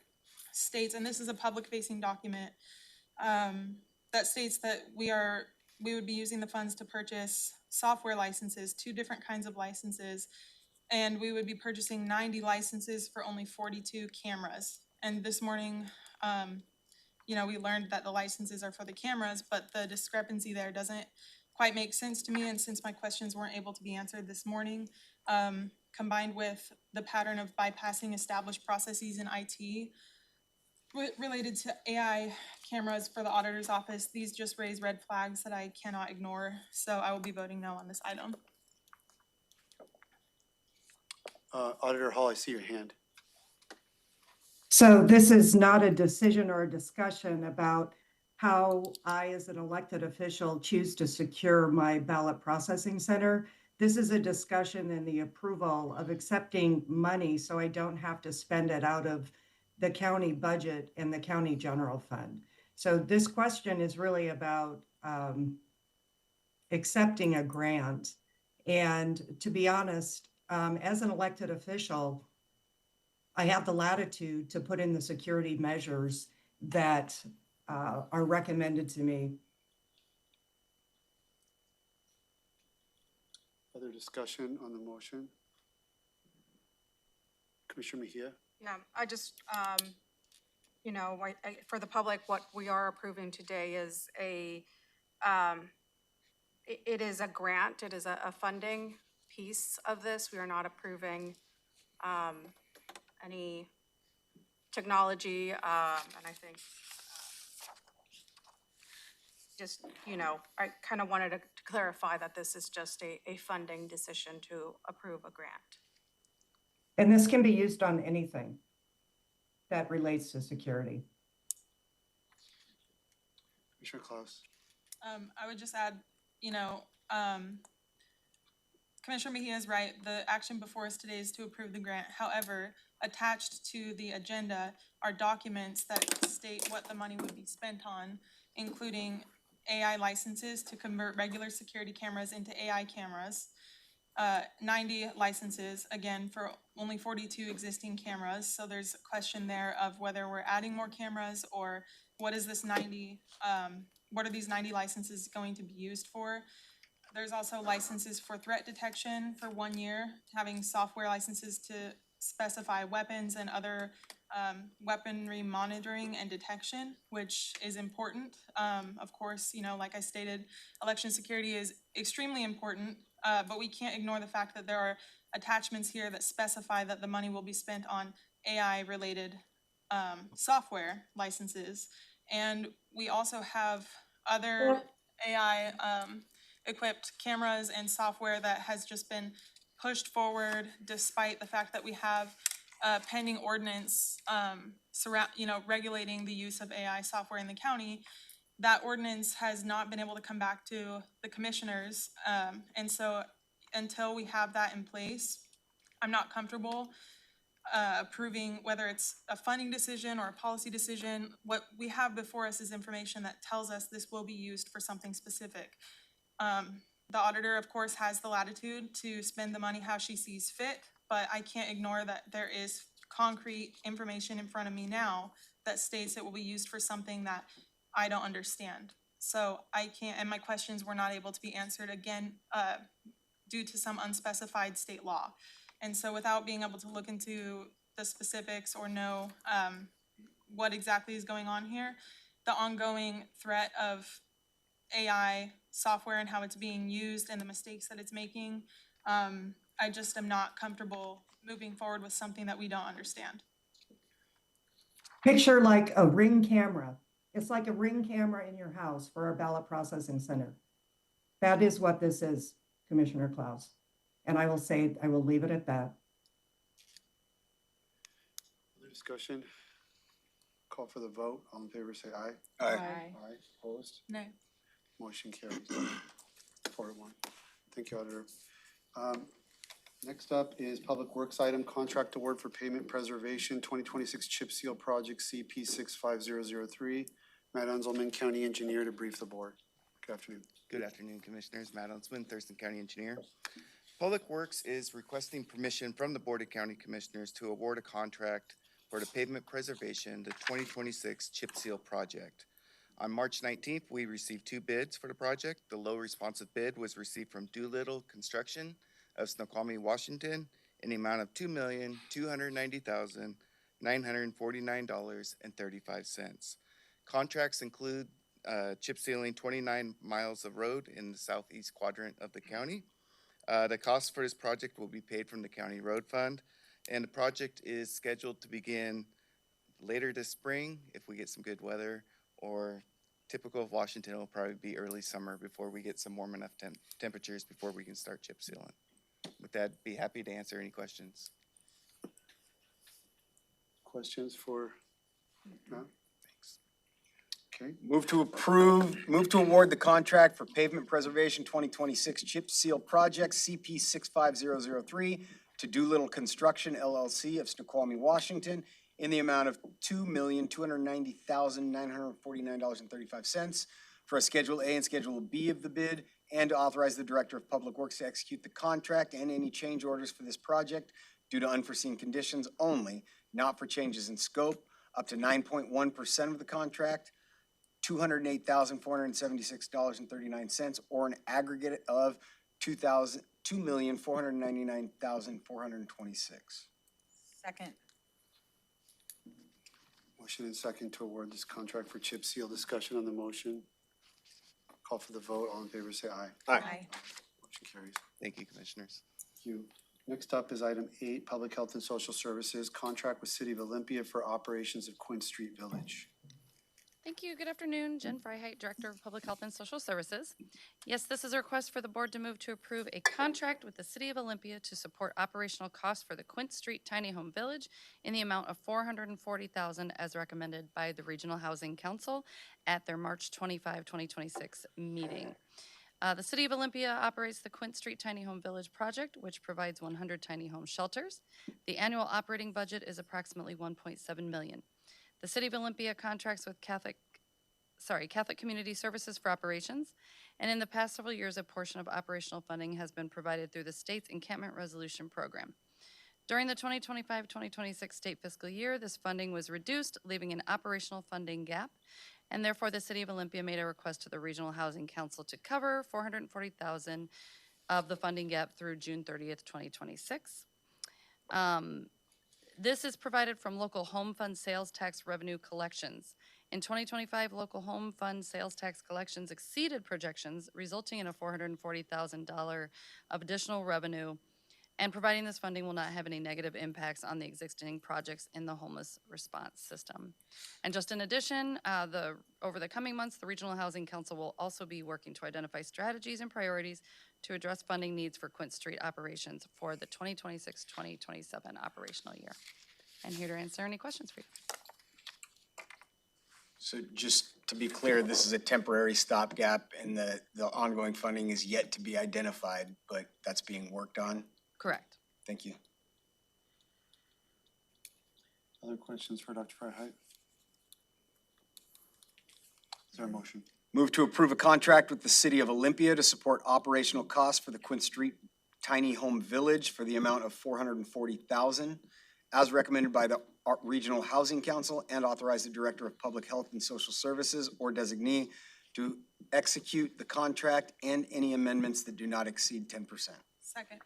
states, and this is a public facing document, that states that we would be using the funds to purchase software licenses, 2 different kinds of licenses, and we would be purchasing 90 licenses for only 42 cameras. And this morning, we learned that the licenses are for the cameras, but the discrepancy there doesn't quite make sense to me. And since my questions weren't able to be answered this morning, combined with the pattern of bypassing established processes in IT, related to AI cameras for the auditor's office, these just raise red flags that I cannot ignore. So I will be voting no on this item. Auditor Hall, I see your hand. So this is not a decision or a discussion about how I, as an elected official, choose to secure my ballot processing center. This is a discussion and the approval of accepting money so I don't have to spend it out of the county budget and the county general fund. So this question is really about accepting a grant And to be honest, as an elected official, I have the latitude to put in the security measures that are recommended to me. Other discussion on the motion? Commissioner Mejia? Yeah, I just, you know, for the public, what we are approving today is it is a grant, it is a funding piece of this. We are not approving any technology, and I think just, you know, I kind of wanted to clarify that this is just a funding decision to approve a grant. And this can be used on anything that relates to security. Commissioner Klaus? I would just add, you know, Commissioner Mejia is right. The action before us today is to approve the grant. However, attached to the agenda are documents that state what the money would be spent on, including AI licenses to convert regular security cameras into AI cameras, 90 licenses, again, for only 42 existing cameras. So there's a question there of whether we're adding more cameras or what is this 90, what are these 90 licenses going to be used for? There's also licenses for threat detection for 1 year, having software licenses to specify weapons and other weaponry monitoring and detection, which is important. Of course, you know, like I stated, election security is extremely important, but we can't ignore the fact that there are attachments here that specify that the money will be spent on AI-related software licenses. And we also have other AI equipped cameras and software that has just been pushed forward despite the fact that we have pending ordinance regulating the use of AI software in the county. That ordinance has not been able to come back to the commissioners. And so until we have that in place, I'm not comfortable approving whether it's a funding decision or a policy decision. What we have before us is information that tells us this will be used for something specific. The auditor, of course, has the latitude to spend the money how she sees fit, but I can't ignore that there is concrete information in front of me now that states it will be used for something that I don't understand. So I can't, and my questions were not able to be answered again due to some unspecified state law. And so without being able to look into the specifics or know what exactly is going on here, the ongoing threat of AI software and how it's being used and the mistakes that it's making, I just am not comfortable moving forward with something that we don't understand. Picture like a Ring camera. It's like a Ring camera in your house for our ballot processing center. That is what this is, Commissioner Klaus. And I will leave it at that. Other discussion? Call for the vote. All in favor, say aye. Aye. Aye. Opposed? No. Motion carries 4-1. Thank you, Auditor. Next up is Public Works item, contract award for pavement preservation, 2026 chip seal project CP 65003. Matt Unzelman, County Engineer, to brief the board. Good afternoon. Good afternoon, Commissioners. Matt Unzelman, Thurston County Engineer. Public Works is requesting permission from the Board of County Commissioners to award a contract for the pavement preservation, the 2026 chip seal project. On March 19th, we received 2 bids for the project. The low responsive bid was received from Doolittle Construction of Snoqualmie, Washington, in the amount of $2,290,949.35. Contracts include chip sealing 29 miles of road in the southeast quadrant of the county. The cost for this project will be paid from the county road fund, and the project is scheduled to begin later this spring if we get some good weather, or typical of Washington, it will probably be early summer before we get some warm enough temperatures before we can start chip sealing. With that, be happy to answer any questions. Questions for Matt? Thanks. Okay. Move to award the contract for pavement preservation 2026 chip seal project CP 65003 to Doolittle Construction LLC of Snoqualmie, Washington, in the amount of $2,290,949.35 for a Schedule A and Schedule B of the bid, and to authorize the Director of Public Works to execute the contract and any change orders for this project due to unforeseen conditions only, not for changes in scope, up to 9.1% of the contract, $208,476.39, or an aggregate of $2,499,426. Second. Motion and second to award this contract for chip seal. Discussion on the motion. Call for the vote. All in favor, say aye. Aye. Motion carries. Thank you, Commissioners. Thank you. Next up is item 8, Public Health and Social Services, contract with City of Olympia for operations of Quinn Street Village. Thank you. Good afternoon. Jen Freiheit, Director of Public Health and Social Services. Yes, this is a request for the board to move to approve a contract with the City of Olympia to support operational costs for the Quint Street Tiny Home Village in the amount of $440,000 as recommended by the Regional Housing Council at their March 25, 2026 meeting. The City of Olympia operates the Quint Street Tiny Home Village project, which provides 100 tiny home shelters. The annual operating budget is approximately $1.7 million. The City of Olympia contracts with Catholic Community Services for operations, and in the past several years, a portion of operational funding has been provided through the state's Encampment Resolution Program. During the 2025-2026 state fiscal year, this funding was reduced, leaving an operational funding gap, and therefore the City of Olympia made a request to the Regional Housing Council to cover $440,000 of the funding gap through June 30th, 2026. This is provided from local home fund sales tax revenue collections. In 2025, local home fund sales tax collections exceeded projections, resulting in a $440,000 of additional revenue, and providing this funding will not have any negative impacts on the existing projects in the homeless response system. And just in addition, over the coming months, the Regional Housing Council will also be working to identify strategies and priorities to address funding needs for Quint Street operations for the 2026-2027 operational year. I'm here to answer any questions for you. So just to be clear, this is a temporary stopgap and the ongoing funding is yet to be identified, but that's being worked on? Correct. Thank you. Other questions for Dr. Freiheit? Is there a motion? Move to approve a contract with the City of Olympia to support operational costs for the Quint Street Tiny Home Village for the amount of $440,000 as recommended by the Regional Housing Council, and authorize the Director of Public Health and Social Services or designee to execute the contract and any amendments that do not exceed 10%. Second.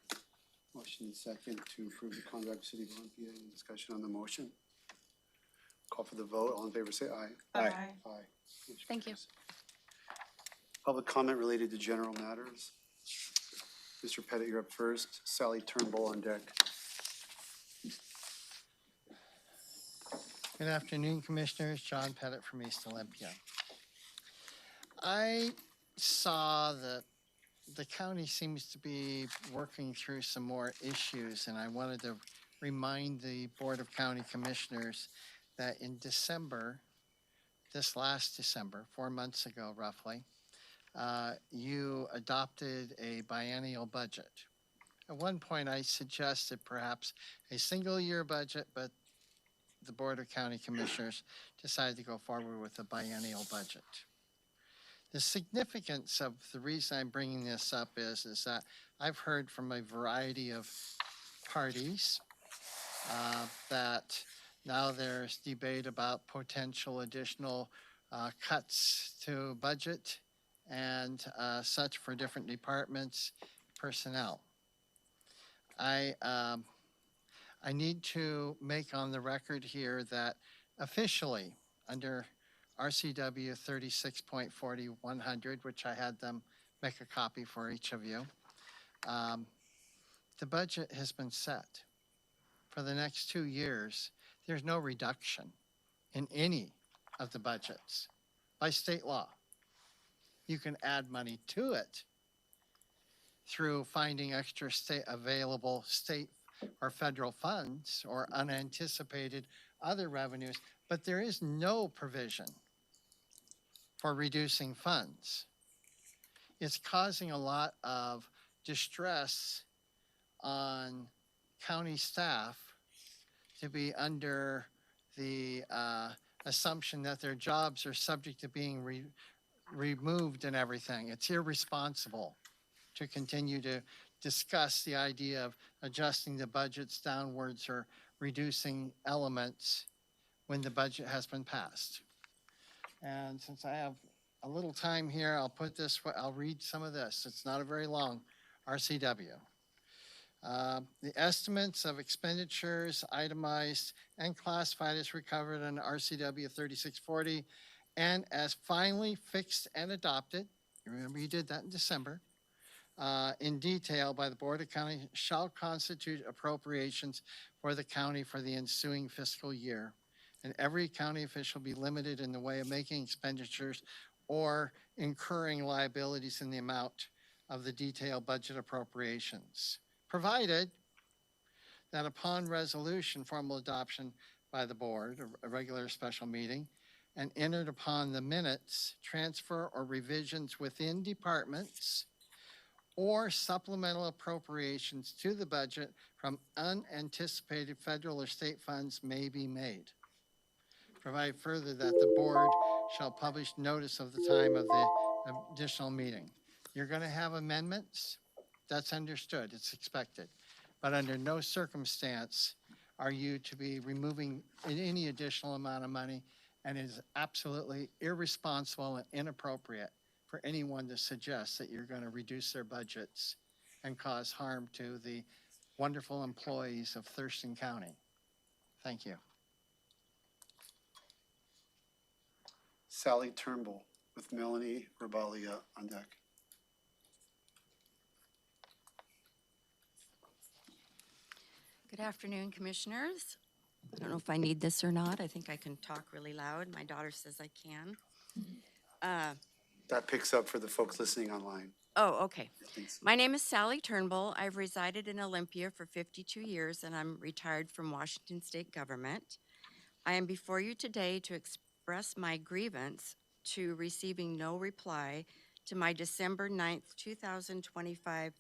Motion and second to approve the contract with City of Olympia. Any discussion on the motion? Call for the vote. All in favor, say aye. Aye. Aye. Motion Thank you. carries. Public comment related to general matters. Mr. Pettit, you're up first. Sally Turnbull on deck. Good afternoon, Commissioners. John Pettit from East Olympia. I saw that the county seems to be working through some more issues, and I wanted to remind the Board of County Commissioners that in December, this last December, 4 months ago roughly, you adopted a biennial budget. At one point, I suggested perhaps a single-year budget, but the Board of County Commissioners decided to go forward with a biennial budget. The significance of the reason I'm bringing this up is that I've heard from a variety of parties that now there's debate about potential additional cuts to budget and such for different departments, personnel. I need to make on the record here that officially under RCW 36.40-100, which I had them make a copy for each of you, the budget has been set. For the next 2 years, there's no reduction in any of the budgets by state law. You can add money to it through finding extra available state or federal funds or unanticipated other revenues, but there is no provision for reducing funds. It's causing a lot of distress on county staff to be under the assumption that their jobs are subject to being removed and everything. It's irresponsible. to continue to discuss the idea of adjusting the budgets downwards or reducing elements when the budget has been passed. And since I have a little time here, I'll read some of this. It's not a very long RCW. The estimates of expenditures itemized and classified as recovered in RCW 3640 and as finally fixed and adopted, you remember you did that in December, in detail by the Board of County shall constitute appropriations for the county for the ensuing fiscal year. And every county official be limited in the way of making expenditures or incurring liabilities in the amount of the detailed budget appropriations, provided that upon resolution, formal adoption by the board, a regular special meeting, and entered upon the minutes, transfer or revisions within departments or supplemental appropriations to the budget from unanticipated federal or state funds may be made. Provide further that the board shall publish notice of the time of the additional meeting. You're going to have amendments. That's understood. It's expected. But under no circumstance are you to be removing any additional amount of money, and it is absolutely irresponsible and inappropriate for anyone to suggest that you're going to reduce their budgets and cause harm to the wonderful employees of Thurston County. Thank you. Sally Turnbull with Melanie Rabalia on deck. Good afternoon, Commissioners. I don't know if I need this or not. I think I can talk really loud. My daughter says I can. That picks up for the folks listening online. Oh, okay. My name is Sally Turnbull. I've resided in Olympia for 52 years, and I'm retired from Washington State government. I am before you today to express my grievance to receiving no reply to my December 9th, 2025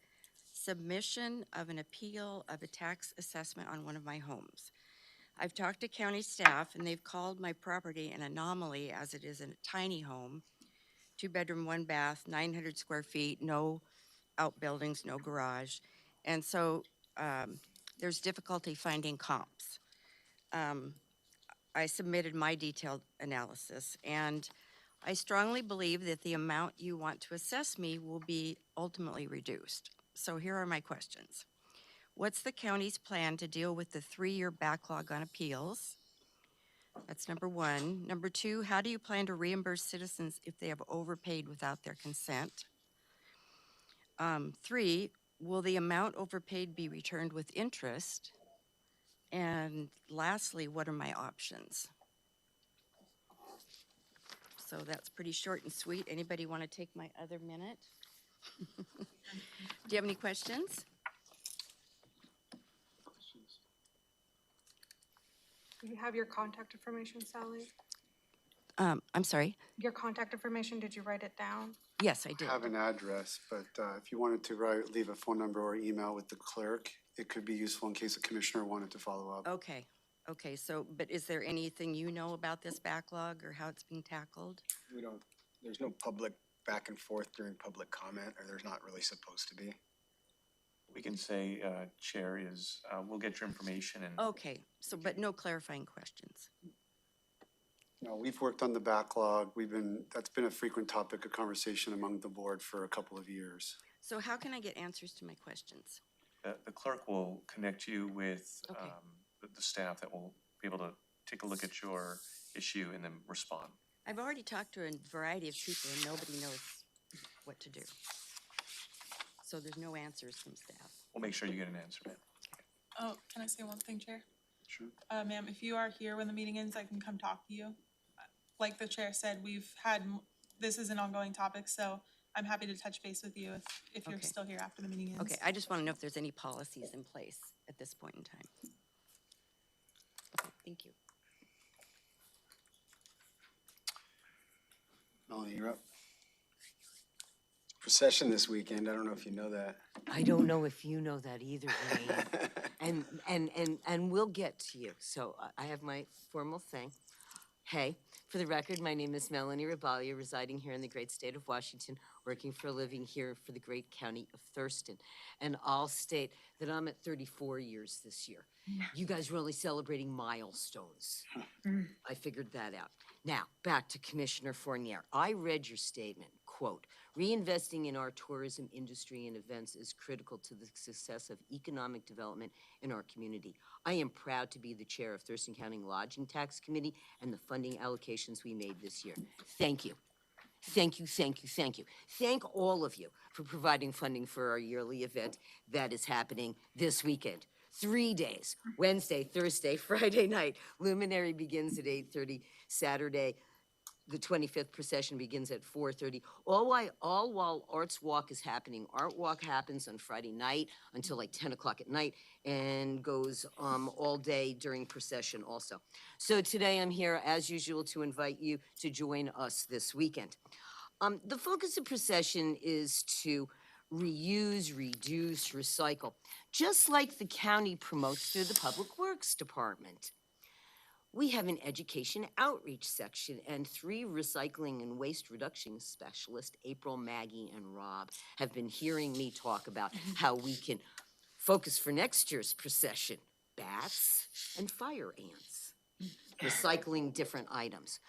submission of an appeal of a tax assessment on one of my homes. I've talked to county staff, and they've called my property an anomaly as it is a tiny home, 2-bedroom, 1-bath, 900 square feet, no outbuildings, no garage. And so there's difficulty finding comps. I submitted my detailed analysis, and I strongly believe that the amount you want to assess me will be ultimately reduced. So here are my questions. What's the county's plan to deal with the 3-year backlog on appeals? That's number one. Number two, how do you plan to reimburse citizens if they have overpaid without their consent? 3, will the amount overpaid be returned with interest? And lastly, what are my options? So that's pretty short and sweet. Anybody want to take my other minute? Do you have any questions? Do you have your contact information, Sally? I'm sorry? Your contact information, did you write it down? Yes, I did. I have an address, but if you wanted to leave a phone number or email with the clerk, it could be useful in case a commissioner wanted to follow up. Okay. Okay, so, but is there anything you know about this backlog or how it's being tackled? We don't, there's no public back and forth during public comment, or there's not really supposed to be. We can say, Chair, we'll get your information and. Okay, so, but no clarifying questions. No, we've worked on the backlog. That's been a frequent topic of conversation among the board for a couple of years. So how can I get answers to my questions? The clerk will connect you with Okay. The staff that will be able to take a look at your issue and then respond. I've already talked to a variety of people and nobody knows what to do. So there's no answers from staff. We'll make sure you get an answer, ma'am. Oh, can I say one thing, Chair? Sure. Ma'am, if you are here when the meeting ends, I can come talk to you. Like the chair said, this is an ongoing topic, so I'm happy to touch base with you if you're Okay. still here after the meeting ends. Okay, I just want to know if there's any policies in place at this point in time. Okay, thank you. Melanie, you're up. Procession this weekend. I don't know if you know that. I don't know if you know that either, Wayne. and we'll get to you. So I have my formal thing. Hey, for the record, my name is Melanie Rabalia, residing here in the great state of Washington, working for a living here for the great county of Thurston. And I'll state that I'm at 34 years this year. You guys were only celebrating milestones. I figured that out. Now, back to Commissioner Fournier. I read your statement, quote, reinvesting in our tourism industry and events is critical to the success of economic development in our community. I am proud to be the chair of Thurston County Lodging Tax Committee and the funding allocations we made this year. Thank you. Thank you, thank you, thank you. Thank all of you for providing funding for our yearly event that is happening this weekend. 3 days, Wednesday, Thursday, Friday night. Luminary begins at 8:30. Saturday, the 25th procession begins at 4:30. All while Arts Walk is happening. Art Walk happens on Friday night until like 10 o'clock at night and goes all day during procession also. So today I'm here, as usual, to invite you to join us this weekend. The focus of procession is to reuse, reduce, recycle, just like the county promotes through the Public Works Department. We have an education outreach section, and 3 recycling and waste reduction specialists, April, Maggie, and Rob, have been hearing me talk about how we can focus for next year's procession, bats and fire ants, recycling different items.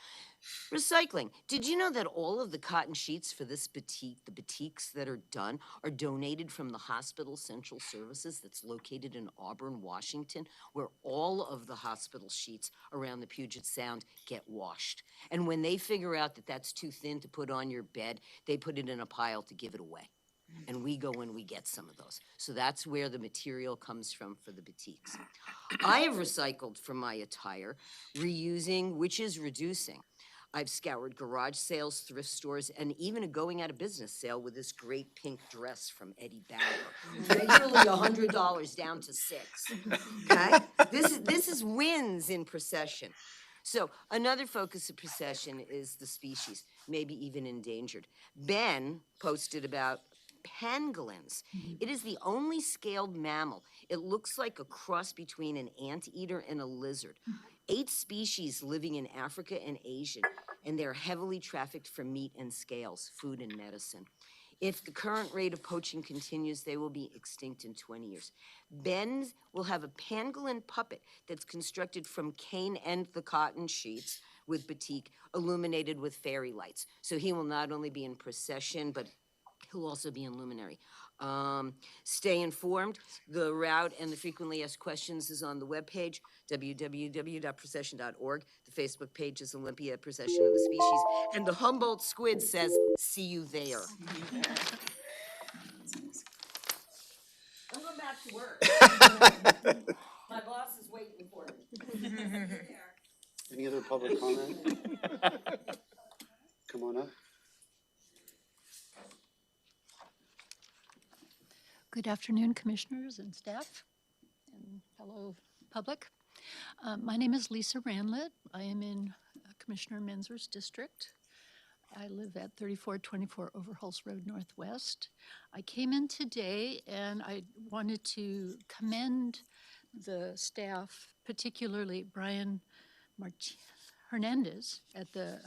Recycling. Did you know that all of the cotton sheets for this batik, the batiks that are done, are donated from the hospital central services that's located in Auburn, Washington, where all of the hospital sheets around the Puget Sound get washed. And when they figure out that that's too thin to put on your bed, they put it in a pile to give it away. And we go and we get some of those. So that's where the material comes from for the batiks. I have recycled from my attire, reusing, which is reducing. I've scoured garage sales, thrift stores, and even a going out of business sale with this great pink dress from Eddie Bauer. Regularly $100 down to $6. Okay? This is wins in procession. So another focus of procession is the species, maybe even endangered. Ben posted about pangolins. It is the only scaled mammal. It looks like a cross between an anteater and a lizard. 8 species living in Africa and Asia, and they're heavily trafficked for meat and scales, food and medicine. If the current rate of poaching continues, they will be extinct in 20 years. Ben will have a pangolin puppet that's constructed from cane and the cotton sheets with batik, illuminated with fairy lights. So he will not only be in procession, but he'll also be in luminary. Stay informed. The route and the frequently asked questions is on the webpage, www.procession.org. The Facebook page is Olympia Procession of the Species. And the Humboldt Squid says, see you there. I'm going back to work. My boss is waiting for me. Any other public comment? Come on up. Good afternoon, commissioners and staff and fellow public. My name is Lisa Ranlett. I am in Commissioner Menzer's district. I live at 3424 Overhulse Road Northwest. I came in today and I wanted to commend the staff, particularly Brian Hernandez at the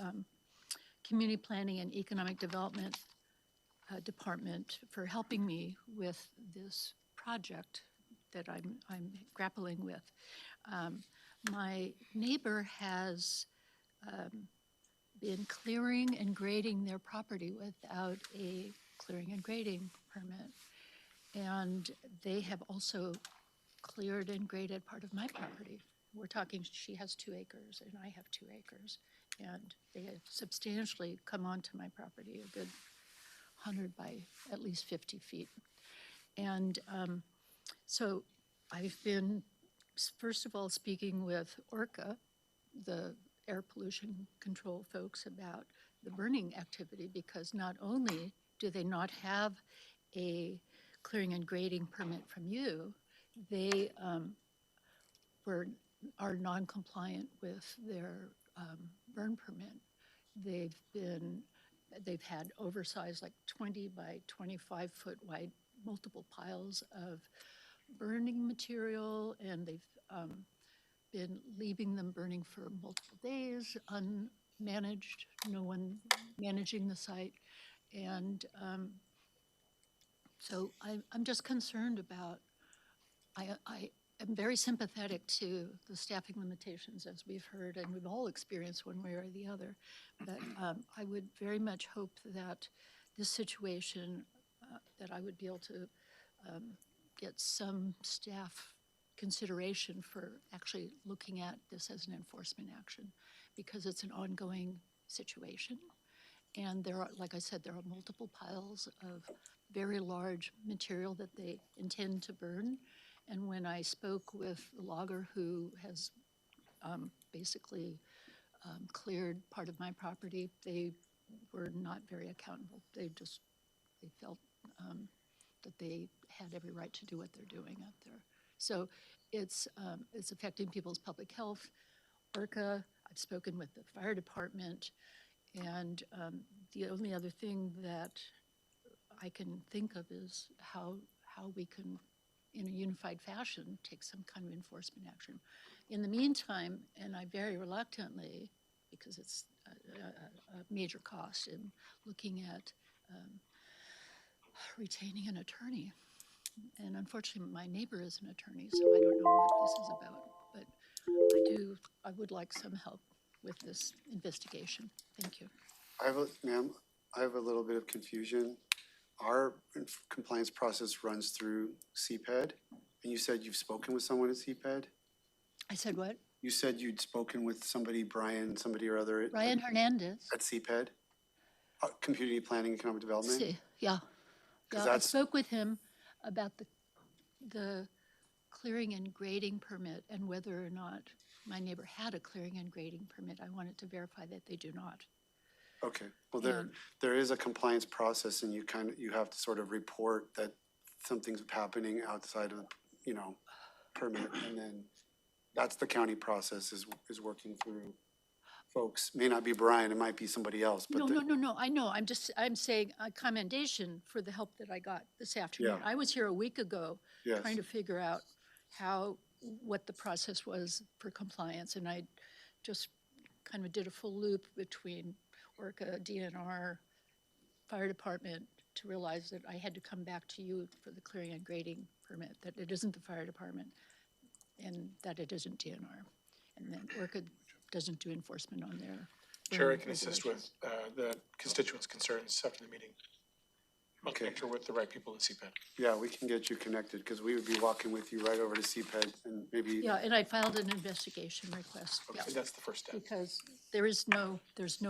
Community Planning and Economic Development Department for helping me with this project that I'm grappling with. My neighbor has been clearing and grading their property without a clearing and grading permit. And they have also cleared and graded part of my property. We're talking, she has 2 acres and I have 2 acres. And they have substantially come onto my property, a good 100 by at least 50 feet. And so I've been, first of all, speaking with ORCA, the air pollution control folks, about the burning activity, because not only do they not have a clearing and grading permit from you, they are non-compliant with their burn permit. They've had oversized, like 20 by 25 foot wide, multiple piles of burning material, and they've been leaving them burning for multiple days, unmanaged, no one managing the site. And so I'm just concerned about, I am very sympathetic to the staffing limitations, as we've heard, and we've all experienced one way or the other. But I would very much hope that this situation, that I would be able to get some staff consideration for actually looking at this as an enforcement action, because it's an ongoing situation. And there are, like I said, there are multiple piles of very large material that they intend to burn. And when I spoke with the logger who has basically cleared part of my property, they were not very accountable. They felt that they had every right to do what they're doing out there. So it's affecting people's public health. ORCA, I've spoken with the fire department, and the only other thing that I can think of is how we can, in a unified fashion, take some kind of enforcement action. In the meantime, and I very reluctantly, because it's a major cost, in looking at retaining an attorney. And unfortunately, my neighbor is an attorney, so I don't know what this is about. But I would like some help with this investigation. Thank you. Ma'am, I have a little bit of confusion. Our compliance process runs through CPED, and you said you've spoken with someone at CPED? I said what? You said you'd spoken with somebody, Brian, somebody or other. Brian Hernandez. At CPED? Community Planning, Economic Development? See, yeah. Yeah, I spoke with him about the clearing and grading permit and whether or not my neighbor had a clearing and grading permit. I wanted to verify that they do not. Okay, well, there is a compliance process, and you have to sort of report that something's happening outside of the, permit, and then that's the county process is working through folks. May not be Brian, it might be somebody else, but No, I know. I'm saying a commendation for the help that I got this afternoon. Yeah. I was here a week ago Yes. trying to figure out what the process was for compliance, and I just kind of did a full loop between ORCA, DNR, fire department, to realize that I had to come back to you for the clearing and grading permit, that it isn't the fire department and that it isn't DNR. And then ORCA doesn't do enforcement on their. Chair, I can assist with the constituents' concerns after the meeting. I'll make sure with the right people in CPED. yeah, we can get you connected, because we would be walking with you right over to CPED and maybe. Yeah, and I filed an investigation request. Okay, Yeah. that's the first step. Because there's no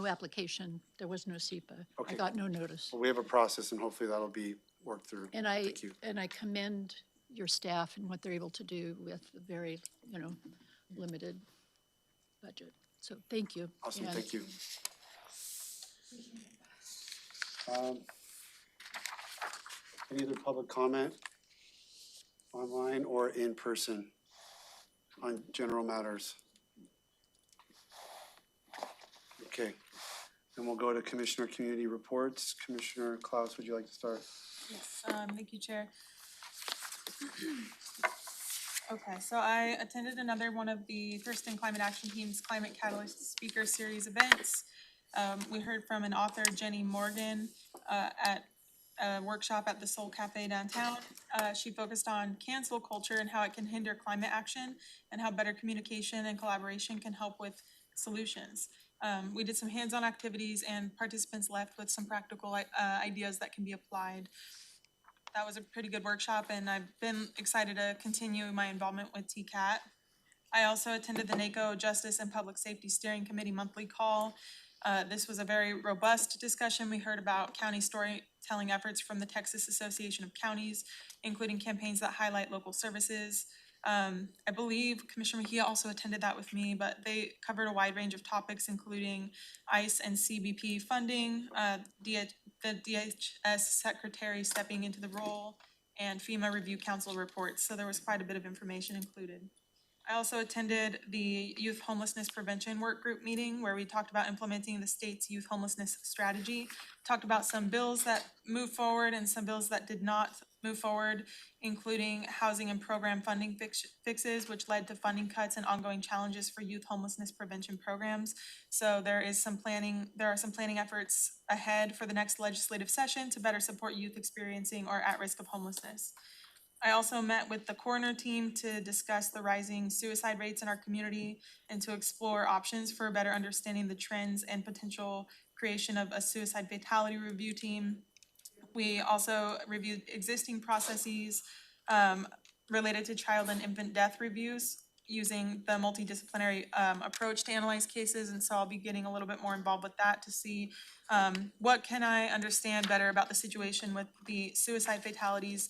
application, there was no SEPA. Okay. I got no notice. Well, we have a process, and hopefully that'll be worked through. And Thank you. I commend your staff and what they're able to do with a very, limited budget. So thank you. Awesome, And thank you. Any other public comment online or in person on general matters? Okay, then we'll go to Commissioner Community Reports. Commissioner Klaus, would you like to start? Yes, thank you, Chair. Okay, so I attended another one of the Thurston Climate Action Team's Climate Catalyst Speaker Series events. We heard from an author, Jenny Morgan, at a workshop at the Soul Cafe downtown. She focused on cancel culture and how it can hinder climate action and how better communication and collaboration can help with solutions. We did some hands-on activities and participants left with some practical ideas that can be applied. That was a pretty good workshop, and I've been excited to continue my involvement with TCAT. I also attended the NACO Justice and Public Safety Steering Committee monthly call. This was a very robust discussion. We heard about county storytelling efforts from the Texas Association of Counties, including campaigns that highlight local services. I believe Commissioner Mejia also attended that with me, but they covered a wide range of topics, including ICE and CBP funding, the DHS secretary stepping into the role, and FEMA Review Council reports. So there was quite a bit of information included. I also attended the Youth Homelessness Prevention Work Group meeting where we talked about implementing the state's youth homelessness strategy. Talked about some bills that moved forward and some bills that did not move forward, including housing and program funding fixes, which led to funding cuts and ongoing challenges for youth homelessness prevention programs. So there are some planning efforts ahead for the next legislative session to better support youth experiencing or at risk of homelessness. I also met with the coroner team to discuss the rising suicide rates in our community and to explore options for better understanding the trends and potential creation of a suicide fatality review team. We also reviewed existing processes related to child and infant death reviews using the multidisciplinary approach to analyze cases. And so I'll be getting a little bit more involved with that to see what can I understand better about the situation with the suicide fatalities.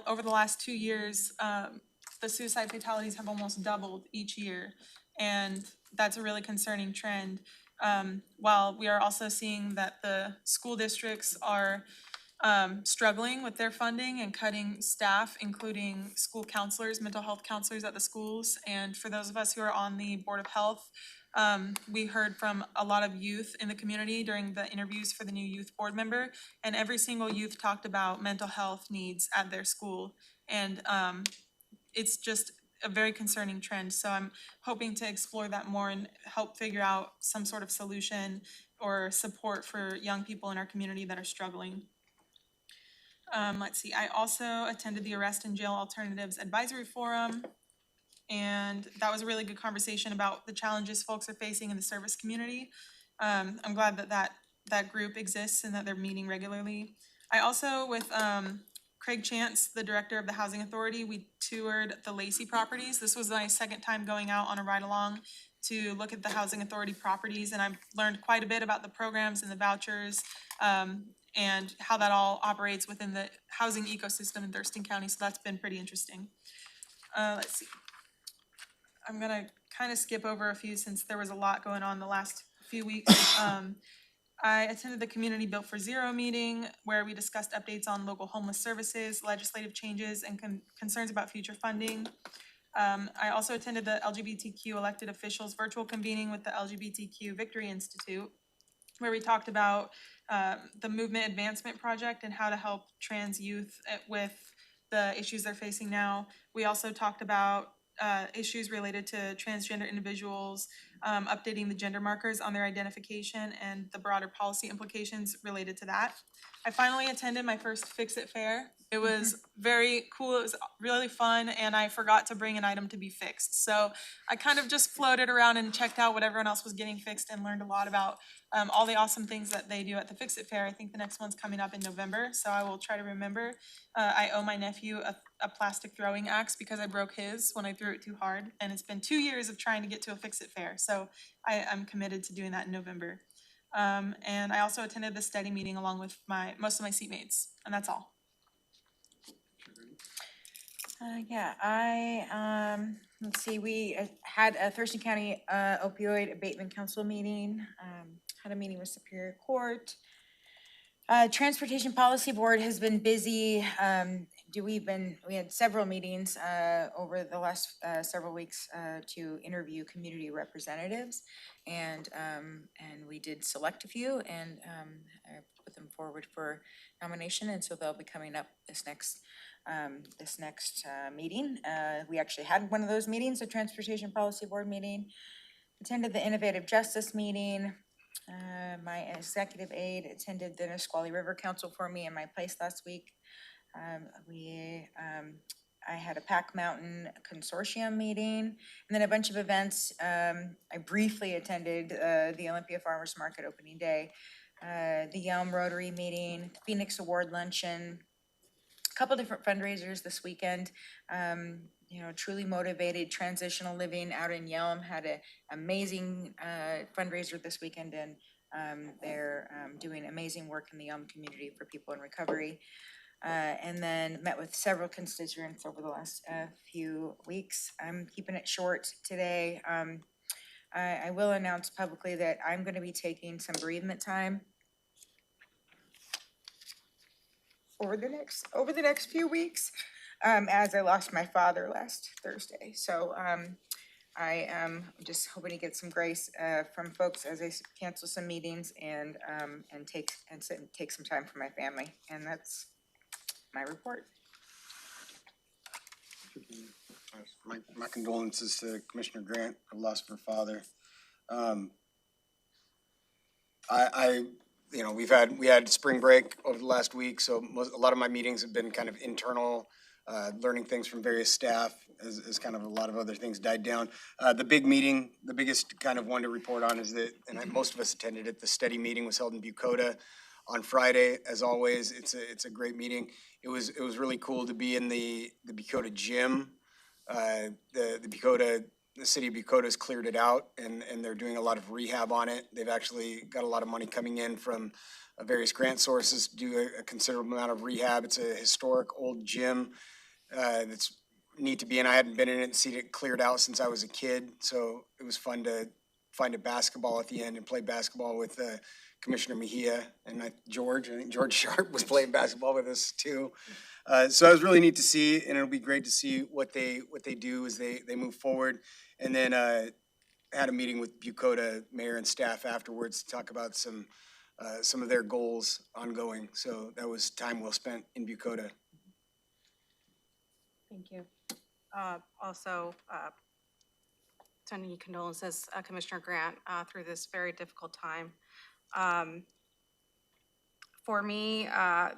Over the last 2 years, the suicide fatalities have almost doubled each year. And that's a really concerning trend. While we are also seeing that the school districts are struggling with their funding and cutting staff, including school counselors, mental health counselors at the schools. And for those of us who are on the Board of Health, we heard from a lot of youth in the community during the interviews for the new youth board member, and every single youth talked about mental health needs at their school. And it's just a very concerning trend. So I'm hoping to explore that more and help figure out some sort of solution or support for young people in our community that are struggling. Let's see, I also attended the Arrest and Jail Alternatives Advisory Forum. And that was a really good conversation about the challenges folks are facing in the service community. I'm glad that group exists and that they're meeting regularly. I also, with Craig Chance, the director of the Housing Authority, we toured the Lacey properties. This was my second time going out on a ride-along to look at the Housing Authority properties, and I've learned quite a bit about the programs and the vouchers and how that all operates within the housing ecosystem in Thurston County, so that's been pretty interesting. Let's see. I'm gonna kind of skip over a few since there was a lot going on the last few weeks. I attended the Community Built for Zero meeting where we discussed updates on local homeless services, legislative changes, and concerns about future funding. I also attended the LGBTQ elected officials virtual convening with the LGBTQ Victory Institute, where we talked about the Movement Advancement Project and how to help trans youth with the issues they're facing now. We also talked about issues related to transgender individuals, updating the gender markers on their identification and the broader policy implications related to that. I finally attended my first Fix-It Fair. It was very cool, it was really fun, and I forgot to bring an item to be fixed. So I kind of just floated around and checked out what everyone else was getting fixed and learned a lot about all the awesome things that they do at the Fix-It Fair. I think the next one's coming up in November, so I will try to remember. I owe my nephew a plastic throwing axe because I broke his when I threw it too hard, and it's been 2 years of trying to get to a Fix-It Fair, so I'm committed to doing that in November. And I also attended the study meeting along with most of my seatmates, and that's all. Let's see, we had a Thurston County Opioid Abatement Council meeting, had a meeting with Superior Court. Transportation Policy Board has been busy. We had several meetings over the last several weeks to interview community representatives, and we did select a few and put them forward for nomination, and so they'll be coming up this next meeting. We actually had one of those meetings, a Transportation Policy Board meeting. Attended the Innovative Justice meeting. My executive aide attended the Nisqually River Council for me in my place last week. I had a Pack Mountain Consortium meeting, and then a bunch of events. I briefly attended the Olympia Farmers Market opening day, the Yelm Rotary meeting, the Phoenix Award Luncheon, a couple different fundraisers this weekend. Truly Motivated Transitional Living out in Yelm had an amazing fundraiser this weekend, and they're doing amazing work in the Yelm community for people in recovery. And then met with several constituents over the last few weeks. I'm keeping it short today. I will announce publicly that I'm going to be taking some bereavement time over the next few weeks. as I lost my father last Thursday. So I am just hoping to get some grace from folks as I cancel some meetings and take some time for my family. And that's my report. My condolences to Commissioner Grant for the loss of her father. You know, we had spring break over the last week, so a lot of my meetings have been kind of internal, learning things from various staff as kind of a lot of other things died down. The big meeting, the biggest kind of one to report on is that, and most of us attended it, the study meeting was held in Bucota on Friday. As always, it's a great meeting. It was really cool to be in the Bucota gym. The city of Bucota's cleared it out and they're doing a lot of rehab on it. They've actually got a lot of money coming in from various grant sources to do a considerable amount of rehab. It's a historic old gym that's neat to be in. I hadn't been in it and seen it cleared out since I was a kid, so it was fun to find a basketball at the end and play basketball with Commissioner Mejia and I think George Sharp was playing basketball with us too. So it was really neat to see, and it'll be great to see what they do as they move forward. And then had a meeting with Bucota mayor and staff afterwards to talk about some of their goals ongoing. So that was time well spent in Bucota. Thank you. Also, sending condolences, Commissioner Grant, through this very difficult time. For me,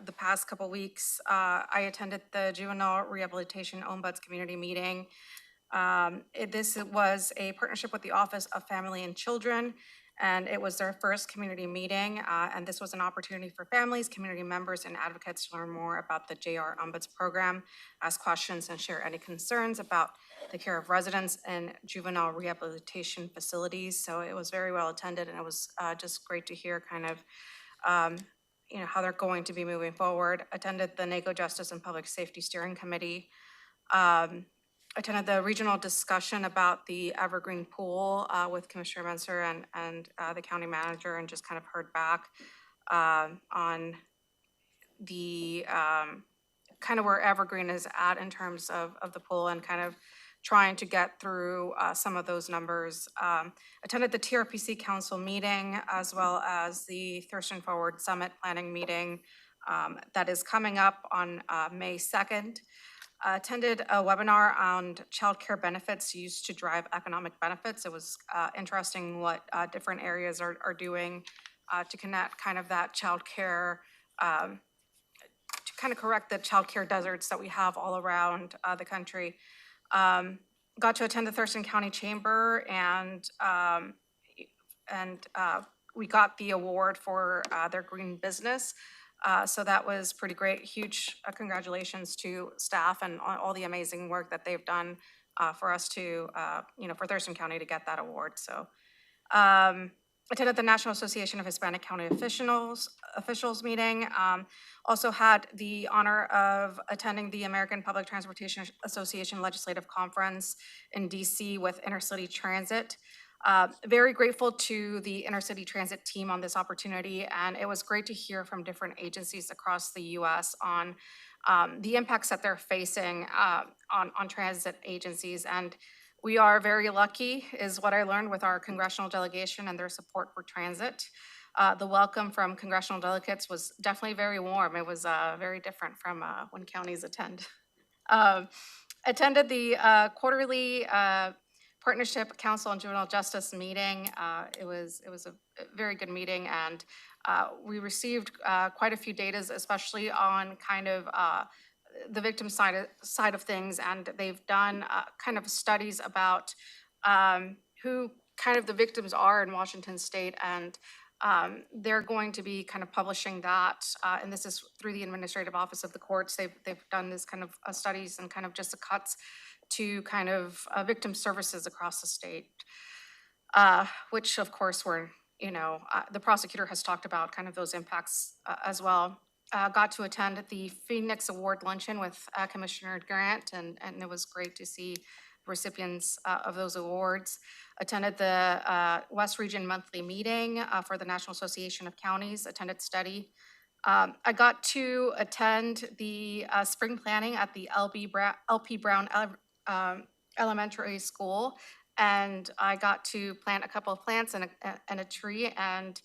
the past couple weeks, I attended the Juvenile Rehabilitation Ombuds Community Meeting. This was a partnership with the Office of Family and Children, and it was their first community meeting. And this was an opportunity for families, community members, and advocates to learn more about the JR Ombuds program, ask questions, and share any concerns about the care of residents in juvenile rehabilitation facilities. So it was very well attended, and it was just great to hear kind of you know, how they're going to be moving forward. Attended the NACO Justice and Public Safety Steering Committee. Attended the regional discussion about the Evergreen Pool with Commissioner Menser and the county manager, and just kind of heard back on the kind of where Evergreen is at in terms of the pool and kind of trying to get through some of those numbers. Attended the TRPC Council meeting as well as the Thurston Forward Summit Planning meeting that is coming up on May 2nd. Attended a webinar on child care benefits used to drive economic benefits. It was interesting what different areas are doing to connect kind of that child care, to kind of correct the child care deserts that we have all around the country. Got to attend the Thurston County Chamber and we got the award for their green business. So that was pretty great. Huge congratulations to staff and all the amazing work that they've done for us to, you know, for Thurston County to get that award. So attended the National Association of Hispanic County officials meeting. Also had the honor of attending the American Public Transportation Association Legislative Conference in DC with Intercity Transit. Very grateful to the Intercity Transit team on this opportunity, and it was great to hear from different agencies across the U.S. on the impacts that they're facing on transit agencies. And we are very lucky, is what I learned with our congressional delegation and their support for transit. The welcome from congressional delegates was definitely very warm. It was very different from when counties attend. Attended the quarterly Partnership Council on Juvenile Justice meeting. It was a very good meeting, and we received quite a few datas, especially on kind of the victim side of things, and they've done kind of studies about who kind of the victims are in Washington State, and they're going to be kind of publishing that, and this is through the Administrative Office of the Courts. They've done this kind of studies and kind of just the cuts to kind of victim services across the state, which of course were, you know, the prosecutor has talked about kind of those impacts as well. Got to attend the Phoenix Award Luncheon with Commissioner Grant, and it was great to see recipients of those awards. Attended the West Region Monthly Meeting for the National Association of Counties, attended study I got to attend the spring planting at the LP Brown Elementary School, and I got to plant a couple of plants and a tree, and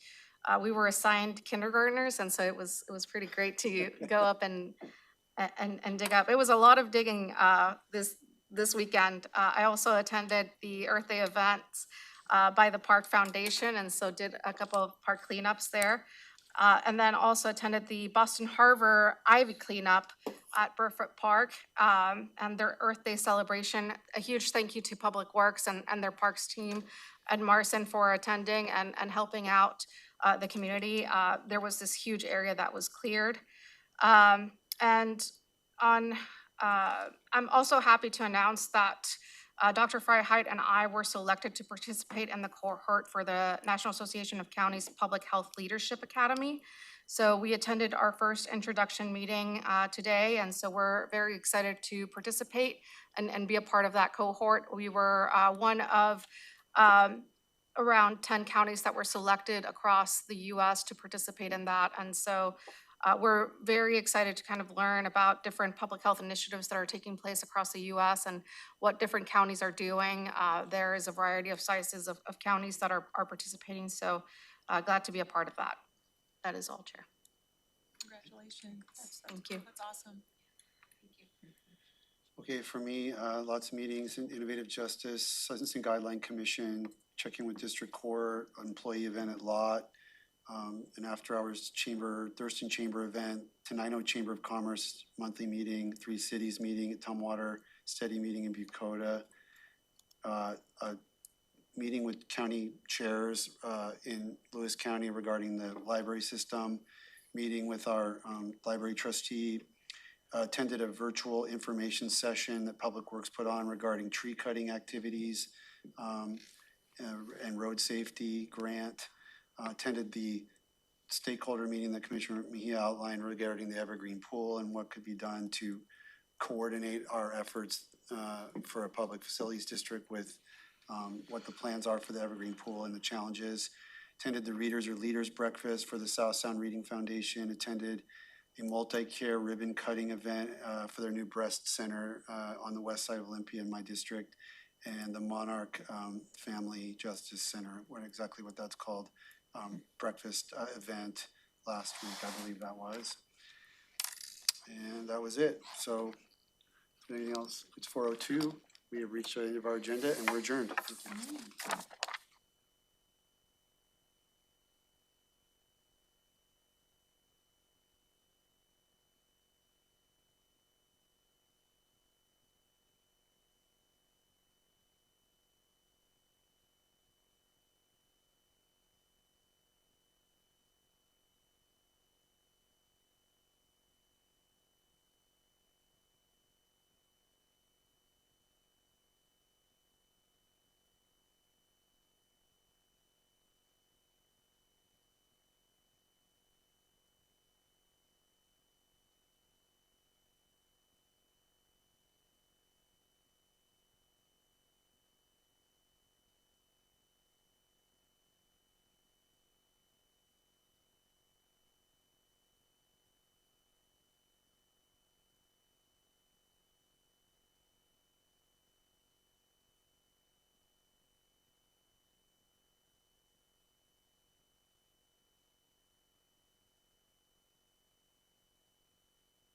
we were assigned kindergartners, and so it was pretty great to go up and dig up. It was a lot of digging this weekend. I also attended the Earth Day events by the Park Foundation, and so did a couple of park cleanups there. And then also attended the Boston Harbor Ivy cleanup at Burfoot Park and their Earth Day celebration. A huge thank you to Public Works and their parks team and Marson for attending and helping out the community. There was this huge area that was cleared. And I'm also happy to announce that Dr. Freiheit and I were selected to participate in the cohort for the National Association of Counties Public Health Leadership Academy. So we attended our first introduction meeting today, and so we're very excited to participate and be a part of that cohort. We were one of around 10 counties that were selected across the US to participate in that, and so we're very excited to kind of learn about different public health initiatives that are taking place across the US and what different counties are doing. There is a variety of sizes of counties that are participating, so glad to be a part of that. That is all, Chair. Congratulations. Thank you. That's awesome. Okay, for me, lots of meetings in Innovative Justice, Sentencing Guideline Commission, checking with District Court, employee event at Lot, an after-hours Thurston Chamber event, Tenino Chamber of Commerce monthly meeting, Three Cities meeting at Tumwater, steady meeting in Bucota, a meeting with county chairs in Lewis County regarding the library system, meeting with our library trustee, attended a virtual information session that Public Works put on regarding tree cutting activities and road safety grant. Attended the stakeholder meeting that Commissioner Mejia outlined regarding the Evergreen Pool and what could be done to coordinate our efforts for a public facilities district with what the plans are for the Evergreen Pool and the challenges. Attended the Readers or Leaders Breakfast for the South Sound Reading Foundation. Attended a multi-care ribbon cutting event for their new breast center on the west side of Olympia in my district, and the Monarch Family Justice Center, exactly what that's called, breakfast event last week, I believe that was. And that was it. So, anything else? It's 4:02. We have reached the end of our agenda and we're adjourned.